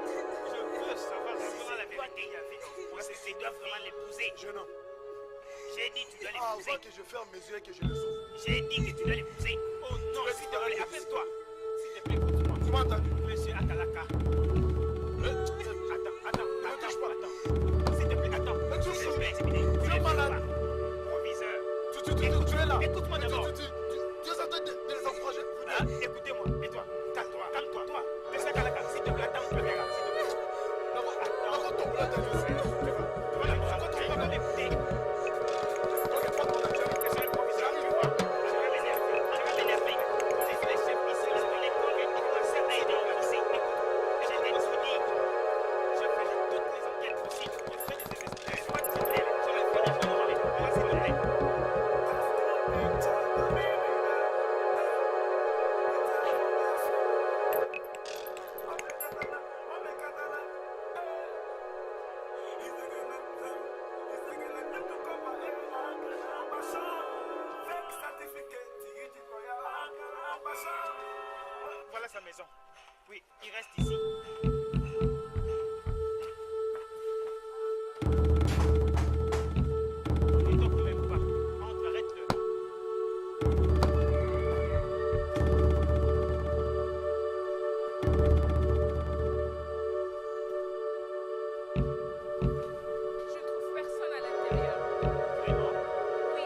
Je veux savoir vraiment la vérité. Tu dois vraiment l'épouser. Jeune homme, J'ai dit tu dois avant l'épouser. que je ferme mes yeux et que je le sauve. J'ai dit que tu dois l'épouser. Oh non, s'il te plaît, apaise-toi. S'il te plaît, écoute-moi. Tu m'as entendu? Monsieur Akalaka. Attends. S'il te plaît, attends. Mais tu Je fous. vais examiner. Tu es malade. Proviseur. Tu es là. Écoute-moi d'abord. Tu es en train de les encourager. Hein? Écoutez-moi. Et toi, calme-toi. Toi, monsieur Akalaka, s'il te plaît, attends, je verrai. S'il te plaît. D'abord, tombe là, t'as vu. Tu vas l'entendre. Tu vas l'écouter. Ok, pas de problème, j'arrive. Monsieur le proviseur, tu vois, je vais m'énerver. Les chefs ici, ils ont les corps et ils commencent à aider au lycée. Écoute, j'ai des soucis. Je ferai toutes les enquêtes possibles. Je ferai des investigations. Sois s'il te plaît. Je vais finir de demander. Voilà, s'il te plaît. Voilà sa maison. Oui, il reste ici. Ne t'en même pas. Entre, arrête-le. Je trouve personne à l'intérieur. Vraiment? Oui,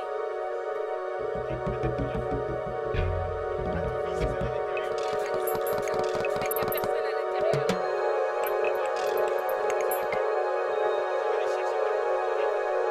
Ok, peut-être là. À ton fils, c'est à l'intérieur. mais il n'y a personne à l'intérieur. Je vais les chercher.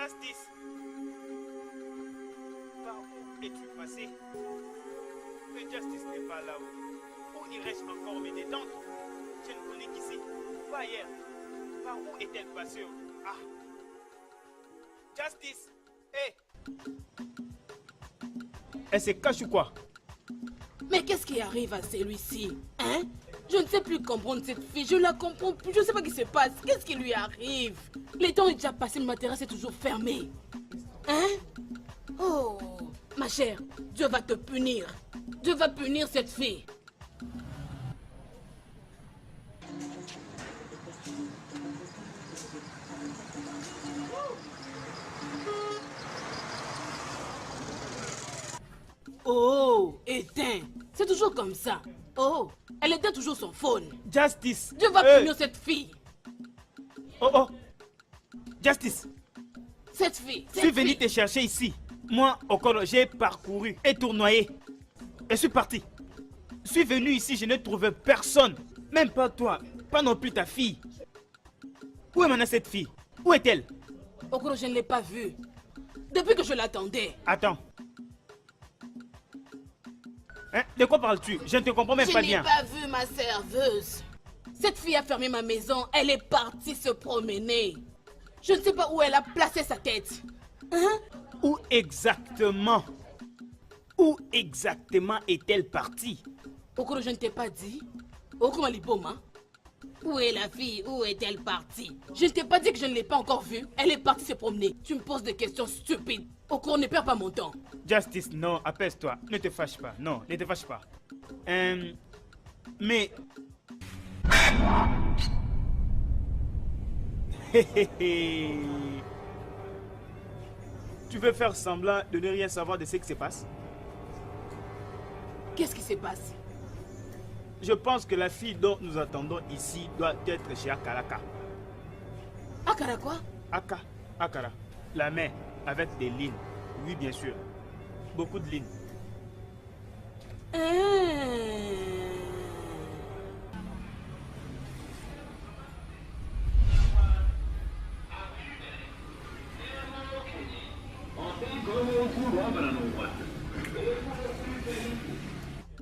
Justice. Par où es-tu passé? Mais Justice n'est pas là. Où irais-je encore me détendre? Je ne connais qu'ici, pas hier. Par où est-elle passée? Ah! Justice! Hé! Elle se cache ou quoi? Mais qu'est-ce qui arrive à celui-ci? Hein? Je ne sais plus comprendre cette fille, je la comprends plus, je ne sais pas ce qui se passe. Qu'est-ce qui lui arrive? Le temps est déjà passé, ma terrasse est toujours fermée. Hein? Oh, ma chère, Dieu va te punir. Dieu va punir cette fille. Oh, éteins. C'est toujours comme ça. Oh, elle éteint toujours son phone. Justice! Dieu va punir cette fille. Oh oh! Justice! Cette fille. Je suis venu te chercher ici. Moi, Okoro, j'ai parcouru et tournoyé. Et suis parti. Je suis venu ici, je n'ai trouvé personne. Même pas toi, pas non plus ta fille. Où est maintenant cette fille? Où est-elle? Okoro, je ne l'ai pas vue. Depuis que je l'attendais. Attends. Hein? De quoi parles-tu? Je ne te comprends même pas Je bien. n'ai pas vu ma serveuse. Cette fille a fermé ma maison. Elle est partie se promener. Je ne sais pas où elle a placé sa tête. Hein? Où exactement? Où exactement est-elle partie? Okoro, je ne t'ai pas dit. Okoro Maliboma. Où est la fille? Où est-elle partie? Je ne t'ai pas dit que je ne l'ai pas encore vue. Elle est partie se promener. Tu me poses des questions stupides. Okoro, ne perds pas mon temps. Justice, non, apaise-toi. Ne te fâche pas. Non, ne te fâche pas. Mais... Tu veux faire semblant de ne rien savoir de ce qui se passe? Qu'est-ce qui se passe? Je pense que la fille dont nous attendons ici doit être chez Akaraka. Akara quoi? Akara. La main avec des lignes. Oui, bien sûr. Beaucoup de lignes.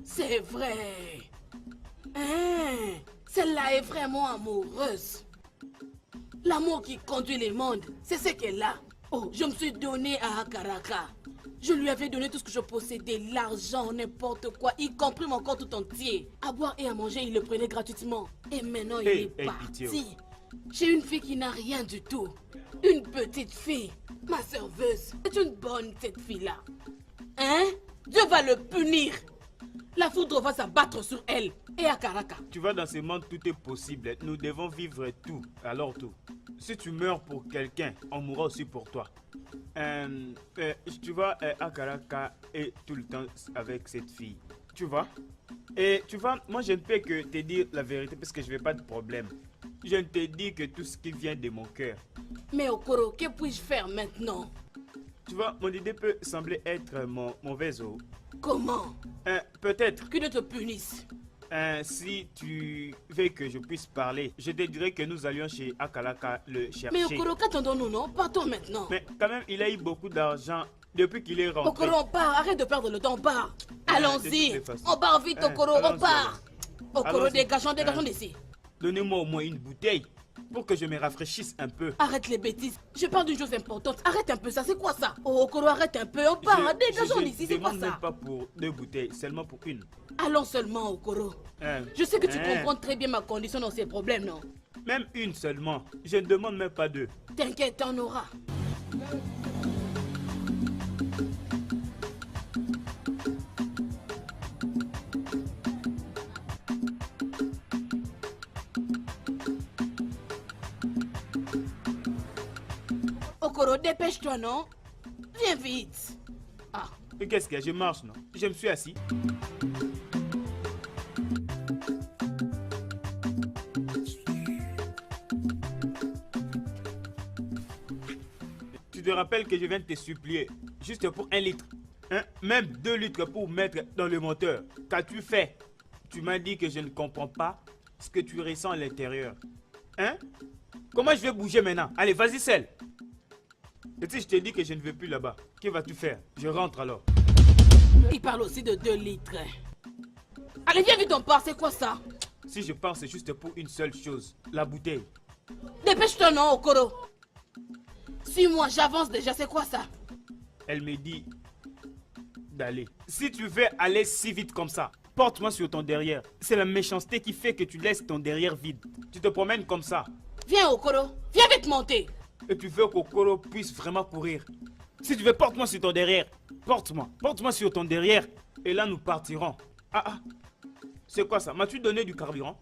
C'est vrai. Celle-là est vraiment amoureuse. L'amour qui conduit les mondes, c'est ce qu'elle a. Oh, je me suis donné à Akaraka. Je lui avais donné tout ce que je possédais, l'argent, n'importe quoi, y compris mon corps tout entier. À boire et à manger, il le prenait gratuitement. Et maintenant, il est parti. J'ai une fille qui n'a rien du tout. Une petite fille, ma serveuse. C'est une bonne, cette fille-là. Hein? Dieu va le punir. La foudre va s'abattre sur elle et à Karaka. Tu vois, dans ce monde, tout est possible. Nous devons vivre tout, alors tout. Si tu meurs pour quelqu'un, on mourra aussi pour toi. Tu vois, Akaraka est tout le temps avec cette fille. Tu vois? Et tu vois, moi je ne peux que te dire la vérité parce que je ne vais pas de problème. Je ne te dis que tout ce qui vient de mon cœur. Mais Okoro, que puis-je faire maintenant? Tu vois, mon idée peut sembler être mauvaise. Comment? Peut-être. Que Dieu te punisse. Si tu veux que je puisse parler, je te dirais que nous allions chez Akalaka le chercher. Mais Okoro, qu'attendons-nous, non? Partons maintenant. Mais quand même, il a eu beaucoup d'argent depuis qu'il est rentré. Okoro, on part. Arrête de perdre le temps, on part. Allons-y. On part vite, Okoro, on part. Okoro, dégageons d'ici. Donnez-moi au moins une bouteille pour que je me rafraîchisse un peu. Arrête les bêtises. Je parle d'une chose importante. Arrête un peu ça. C'est quoi ça? Oh, Okoro, arrête un peu. On part. Dégageons d'ici. C'est quoi ça? Je ne demande même pas pour 2 bouteilles, seulement pour une. Allons seulement, Okoro. Je sais que tu comprends très bien ma condition dans ces problèmes, non? Même une seulement. Je ne demande même pas 2. T'inquiète, t'en auras. Okoro, dépêche-toi, non? Viens vite. Ah. Et qu'est-ce qu'il y a? Je marche, non? Je me suis assis. Tu te rappelles que je viens de te supplier, juste pour 1 litre, hein? Même 2 litres pour mettre dans le moteur. Qu'as-tu fait? Tu m'as dit que je ne comprends pas ce que tu ressens à l'intérieur. Hein? Comment je vais bouger maintenant? Allez, vas-y, celle. Et si je te dis que je ne vais plus là-bas, que vas-tu faire? Je rentre alors. Il parle aussi de 2 litres. Allez, viens vite, on part, c'est quoi ça? Si je pars, c'est juste pour une seule chose, la bouteille. Dépêche-toi, non, Okoro. Suis-moi, j'avance déjà, c'est quoi ça? Elle me dit d'aller. Si tu veux aller si vite comme ça, porte-moi sur ton derrière. C'est la méchanceté qui fait que tu laisses ton derrière vide. Tu te promènes comme ça. Viens, Okoro, viens vite monter. Et tu veux qu'Okoro puisse vraiment courir. Si tu veux, porte-moi sur ton derrière. Porte-moi sur ton derrière. Et là, nous partirons. Ah. C'est quoi ça? M'as-tu donné du carburant?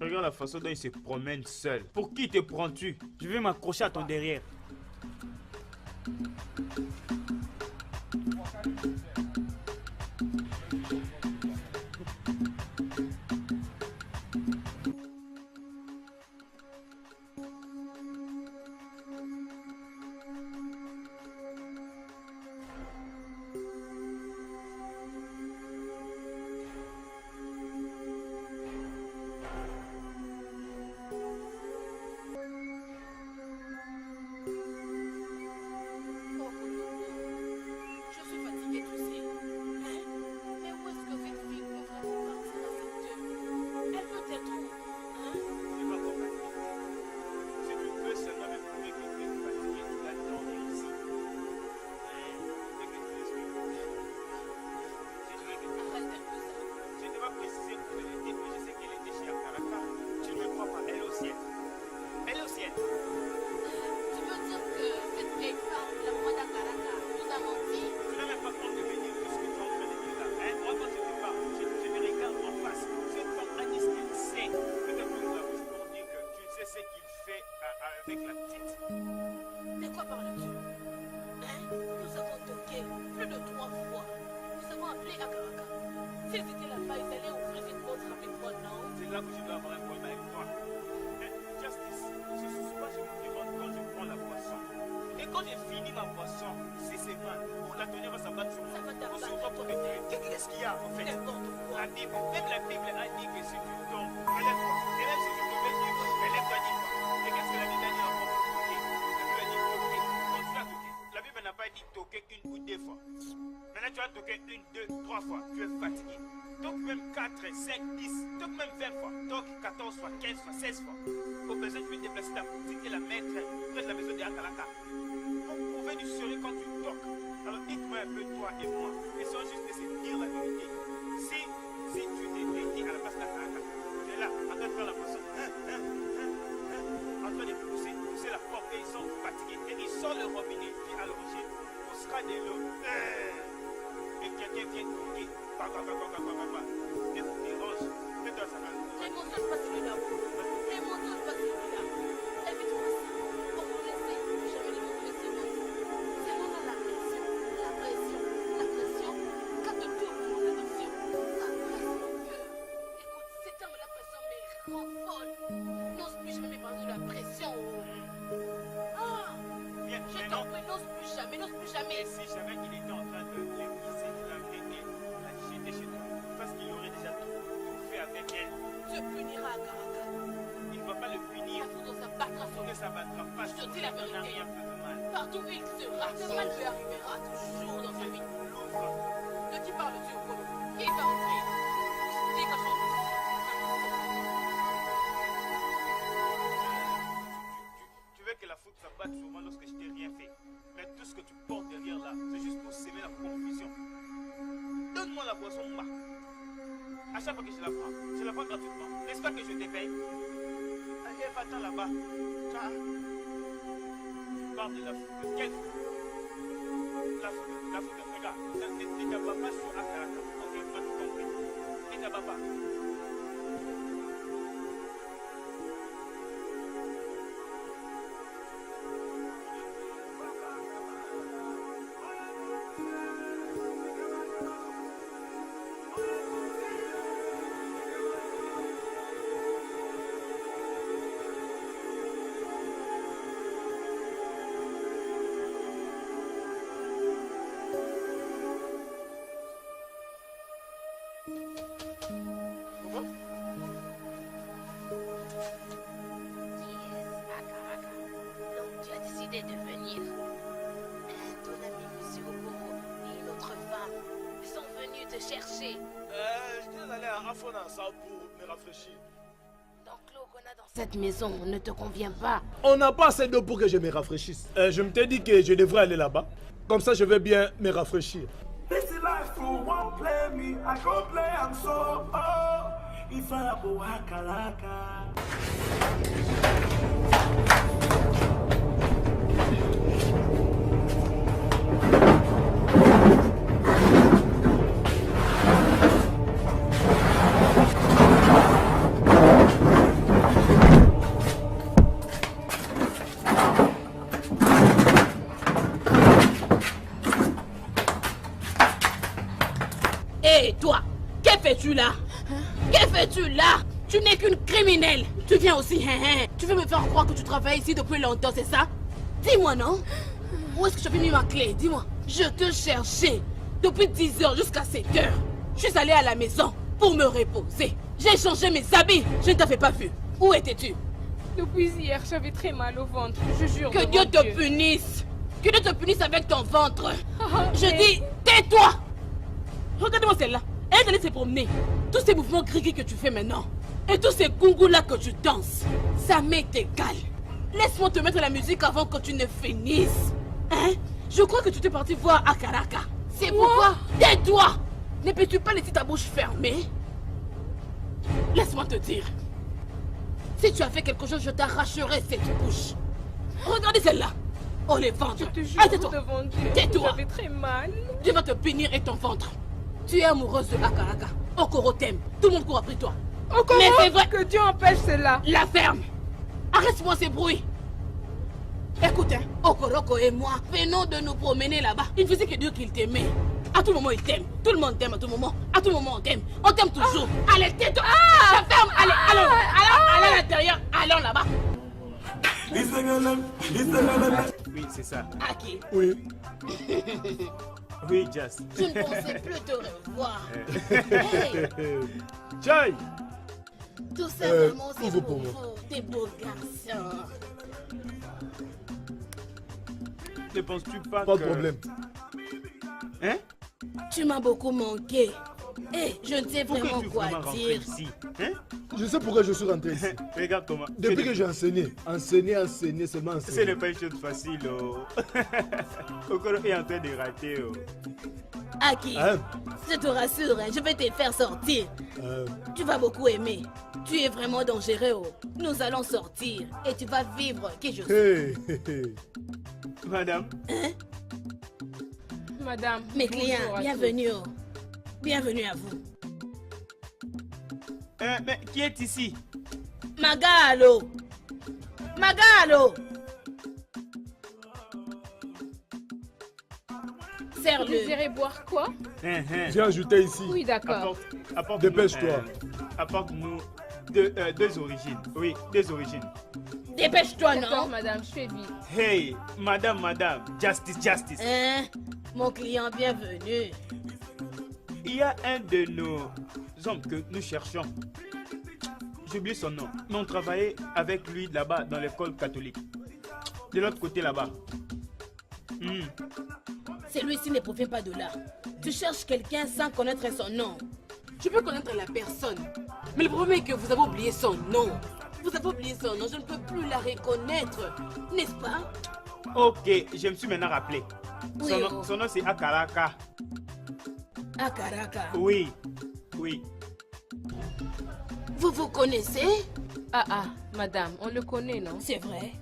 Regarde la façon dont il se promène seul. Pour qui te prends-tu? Je vais m'accrocher à ton derrière. Je suis fatiguée, tu sais. Hein? Mais où est-ce que cette fille peut vraiment partir à cette heure? Elle peut être où? Hein? Je n'ai pas compris. Si tu veux seulement me prouver que tu es fatigué, tu vas dormir ici. Et que tu expliques. Si je veux que tu Arrête un peu ça. Je ne vais pas préciser où elle était, mais je sais qu'elle était chez Akaraka. Tu ne me crois pas, elle est au ciel. Elle est au ciel. Tu veux dire que cette vieille femme, la Mwanda Karaka, nous a menti? Tu n'as même pas compte de me dire tout ce que tu es en train de dire là. Hein? Moi, quand je te parle, je me regarde en face. Cette femme a dit ce qu'elle sait. Peut-être que nous avons pour dire que tu sais ce qu'il fait avec la petite. De quoi parles-tu? Hein? Nous avons toqué plus de 3 fois. Nous avons appelé Akaraka. S'ils étaient là-bas, ils allaient ouvrir une autre avec moi, non? C'est là que je dois avoir un problème avec toi. Mais, Justice, ce soir, je me demande quand je prends la boisson. Et quand j'ai fini ma boisson, si c'est mal, ou la tonnerre va s'abattre sur moi, Ça va ou t'abattre, sur toi pour te tuer. Qu'est-ce qu'il y a en fait? N'importe quoi. La Bible, même la Bible a dit que si tu tombes, relève-toi. Et même si tu tombes, dis-toi, relève-toi, dis-toi. Et qu'est-ce que la Bible a dit encore? Toquer. La Bible a dit toquer. Donc tu as toqué. La Bible n'a pas dit toquer 1 ou 2 fois. Maintenant tu as toqué 1, 2, 3 fois. Tu es fatigué. Donc même 4, 5, 10, donc même 20 fois. Donc 14 fois, 15 fois, 16 fois. Au besoin, tu veux déplacer ta boutique et la mettre près de la maison de Akalaka. Pour prouver du sérieux quand tu toques. Alors dites-moi un peu, toi et moi, essayons juste de se dire la vérité. Si tu t'es dit à la place d'Akalaka, tu es là, en train de faire la poisson, en train de pousser la porte, et ils sont fatigués, et ils sortent le robinet qui est à l'origine, poussera de l'eau. Et quelqu'un vient toquer, et vous dérange, fais-toi ça mal. Les mensonges pas celui-là. Les mensonges pas celui-là. Évite-moi ça. Pour vous laisser, jamais les montrer ces mots. C'est mon la pression. La pression. La pression. Capte-toi pour mon attention. Ça presse mon cœur. Écoute, cet homme, la pression me rend folle. N'ose plus jamais me parler de la pression. Ah! Bien, Je mais t'en non. prie, n'ose plus jamais, n'ose plus jamais. Et si jamais il était en train de l'épicer, de la griller, la jeter chez toi, parce qu'il aurait déjà tout fait avec elle, Tu puniras à Karaka. il ne va pas le punir. La foudre s'abattra sur Que lui. ça ne battra pas Je te sur dis lui, la il n'a vérité. rien fait de mal. Partout où il sera, le mal lui arrivera toujours dans sa vie. L'ouvre. De qui parles-tu, Okolo? Qui va entrer? Dégage-moi d'ici. Tu veux que la faute s'abatte sur moi lorsque je t'ai rien fait. Mais tout ce que tu portes derrière là, c'est juste pour s'aimer la confusion. Donne-moi la boisson, ma. À chaque fois que je la prends gratuitement. N'est-ce pas que je te paye? Allez, va-t'en là-bas. Parle de la foudre. Quelle foudre? La foudre, regarde. Ne t'abats pas sur Akalaka. Ok, tu as tout compris. Ne t'abats pas. chercher? Je viens d'aller à Afonansa pour me rafraîchir. Donc l'eau qu'on a dans cette maison ne te convient pas. On n'a pas assez d'eau pour que je me rafraîchisse. Je me t'ai dit que je devrais aller là-bas. Comme ça, je vais bien me rafraîchir. This is life who won't play me. I go play, I'm so if I go wakalaka. Hé, toi, que fais-tu là? Que fais-tu là? Tu n'es qu'une criminelle. Tu viens aussi, hein? Tu veux me faire croire que tu travailles ici depuis longtemps, c'est ça? Dis-moi, non? Où est-ce que j'avais mis ma clé? Dis-moi. Je te cherchais depuis 10h jusqu'à 7h. Je suis allée à la maison pour me reposer. J'ai changé mes habits. Je ne t'avais pas vu. Où étais-tu? Depuis hier, j'avais très mal au ventre, je jure. Que devant Dieu te punisse. Que Dieu te punisse avec ton ventre. Je mais- dis, tais-toi. Regarde-moi celle-là. Elle est allée se promener. Tous ces mouvements gris que tu fais maintenant. Et tous ces gungus-là que tu danses. Ça m'est égal. Laisse-moi te mettre la musique avant que tu ne finisses. Hein? Je crois que tu t'es parti voir Akaraka. C'est pourquoi? Tais-toi. Ne peux-tu pas laisser ta bouche fermée? Laisse-moi te dire. Si tu as fait quelque chose, je t'arracherai cette bouche. Regardez celle-là. Oh, les ventres. Je te jure Arrête-toi. devant Dieu, Tais-toi. j'avais très mal. Dieu va te bénir et ton ventre. Tu es amoureuse de Akaraka. Okoro t'aime. Tout le monde court après toi. Encore Mais c'est vrai. que Dieu empêche cela. La ferme. Arrête-moi ces bruits. Écoute, hein, Okoroko et moi venons de nous promener là-bas. Il faisait que Dieu qu'il t'aimait. À tout moment, il t'aime. Tout le monde t'aime à tout moment. À tout moment, on t'aime. On t'aime toujours. Allez, tais-toi. La ferme. Allez, allons à l'intérieur. Allons là-bas. Oui, c'est ça. Aki, Oui. Oui, Just. je ne pensais plus te revoir. Hey, Jai. tout ça vraiment, c'est ouvre pour pour moi. vous, des beaux garçons. Ne penses-tu pas Pas que... de problème. Hein? Tu m'as beaucoup manqué. Eh, je ne sais Pourquoi vraiment tu es quoi vraiment rentré dire. ici? Hein? Je sais pourquoi je suis rentré ici. Regarde comment... Depuis que j'ai enseigné, seulement Ce enseigné. n'est pas une chose facile, oh. Okoro est en train de rater, oh. Aki, Hein? je te rassure, hein, je vais te faire sortir. Tu vas beaucoup aimer. Tu es vraiment dangereux. Oh. Nous allons sortir et tu vas vivre qui je suis. Hey, hey, hey. Madame, Madame, Mes bonjour clients, à bienvenue. Oh. Bienvenue à vous. mais qui est ici? Magalo. Magalo. tous. Serre-le. Vous désirez boire quoi? J'ai ajouté ici. Oui, d'accord. Apporte Dépêche-toi. Apporte-nous deux origines. Oui, deux origines. Dépêche-toi, D'accord, non? madame, je fais vite. Hey, madame, justice. Hein? Mon client, bienvenue. Il y a un de nos hommes que nous cherchons. J'ai oublié son nom. Mais on travaillait avec lui là-bas dans l'école catholique. De l'autre côté là-bas. Celui-ci ne provient pas de là. Tu cherches quelqu'un sans connaître son nom. Je peux connaître la personne. Mais le problème est que vous avez oublié son nom. Vous avez oublié son nom, je ne peux plus la reconnaître. N'est-ce pas? Ok, je me suis maintenant rappelé. Oui, oh. Son nom c'est Akaraka. Akaraka. Oui. Vous vous connaissez? Ah, madame, on le connaît, non? C'est vrai.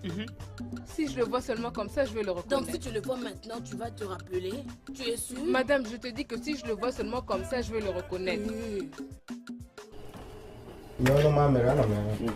Si je le vois seulement comme ça, je vais le Donc reconnaître. si tu le vois maintenant, tu vas te rappeler. Tu es sûr? Madame, je te dis que si je le vois seulement comme ça, je vais le reconnaître. No, mames, no.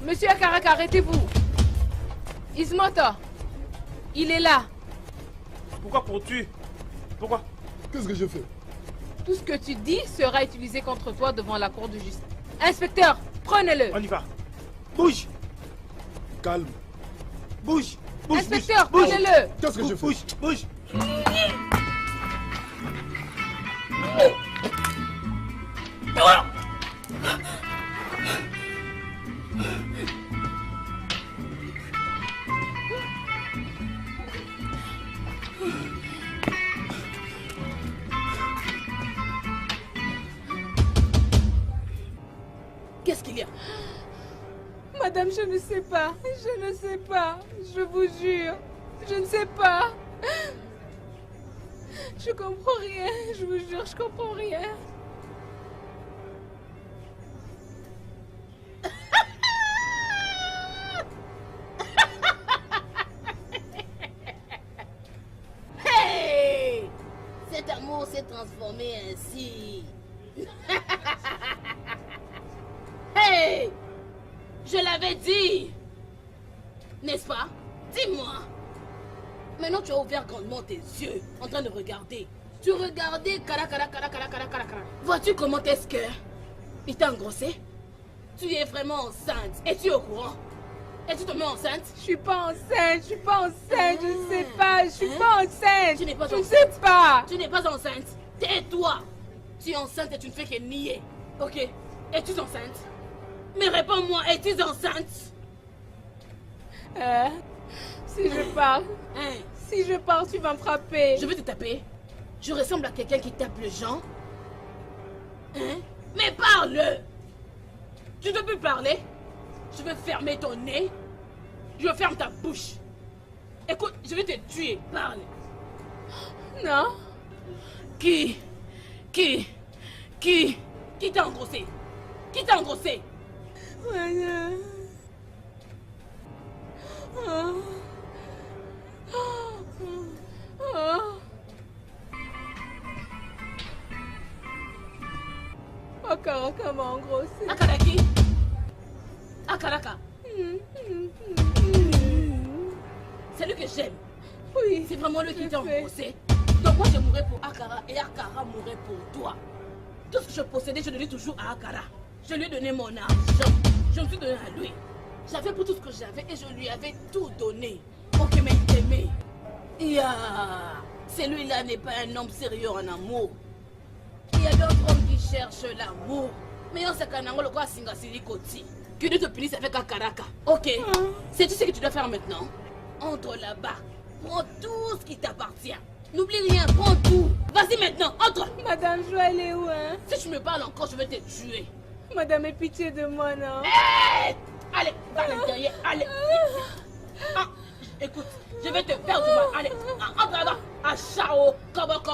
Monsieur Akaraka, arrêtez-vous. Ismoto, il est là. Pourquoi cours-tu? Pourquoi? Qu'est-ce que je fais? Tout ce que tu dis sera utilisé contre toi devant la cour de justice. Inspecteur, prenez-le. On y va. Bouge. Calme. Bouge. Bouge. Inspecteur, bouge. prenez-le. Qu'est-ce que je fais? Bouge. Bouge. Qu'est-ce qu'il y a? Madame, je ne sais pas. Je ne sais pas. Je vous jure. Je ne sais pas. Je comprends rien. Je vous jure, je comprends rien. Hey! Cet amour s'est transformé ainsi. Hey! Je l'avais dit! N'est-ce pas? Dis-moi! Maintenant tu as ouvert grandement tes yeux en train de regarder. Tu regardais cara. Vois-tu comment est-ce que il t'a engrossé? Tu es vraiment enceinte. Es-tu au courant? Et tu te mets enceinte? Je suis pas enceinte. Je suis pas enceinte. Je ne sais pas. Je suis pas enceinte. Tu n'es pas Je ne enceinte. sais pas. Tu n'es pas enceinte. Tais-toi. Tu es enceinte et tu ne fais que nier. Ok? Es-tu enceinte? Mais réponds-moi, es-tu enceinte? Si je pars, Hein? si je pars, tu vas me frapper. Je vais te taper. Je ressemble à quelqu'un qui tape les gens. Hein? Mais parle! Tu ne peux plus parler? Je vais fermer ton nez. Je ferme ta bouche. Écoute, je vais te tuer. Parle. Non. Qui t'a engrossé? Qui t'a engrossé? Madame. Oh. Oh. Akaraka m'a engrossé. Akaraki? Akaraka? C'est lui que j'aime. Oui. C'est vraiment lui qui t'a je sais. engrossé. Donc moi je mourrais pour Akara et Akara mourrait pour toi. Tout ce que je possédais, je le dis toujours à Akara. Je lui ai donné mon argent. Je me suis donné à lui. J'avais pris tout ce que j'avais et je lui avais tout donné. Ok, mais il t'aimait. Celui-là n'est pas un homme sérieux en amour. Il y a d'autres hommes qui cherchent l'amour. Mais on sait qu'un angle quoi singasiri koti. Que Dieu te punisse avec Akaraka. Ok. Sais-tu ce que tu dois faire maintenant? Entre là-bas. Prends tout ce qui t'appartient. N'oublie rien, prends tout. Vas-y maintenant, entre. Madame, je vais aller où, hein? Si tu me parles encore, je vais te tuer. Madame, aie pitié de moi, non? Hey! Allez, va à l'intérieur, allez. Ah, écoute, je vais te faire du mal. Allez, entre là-bas. À Chao,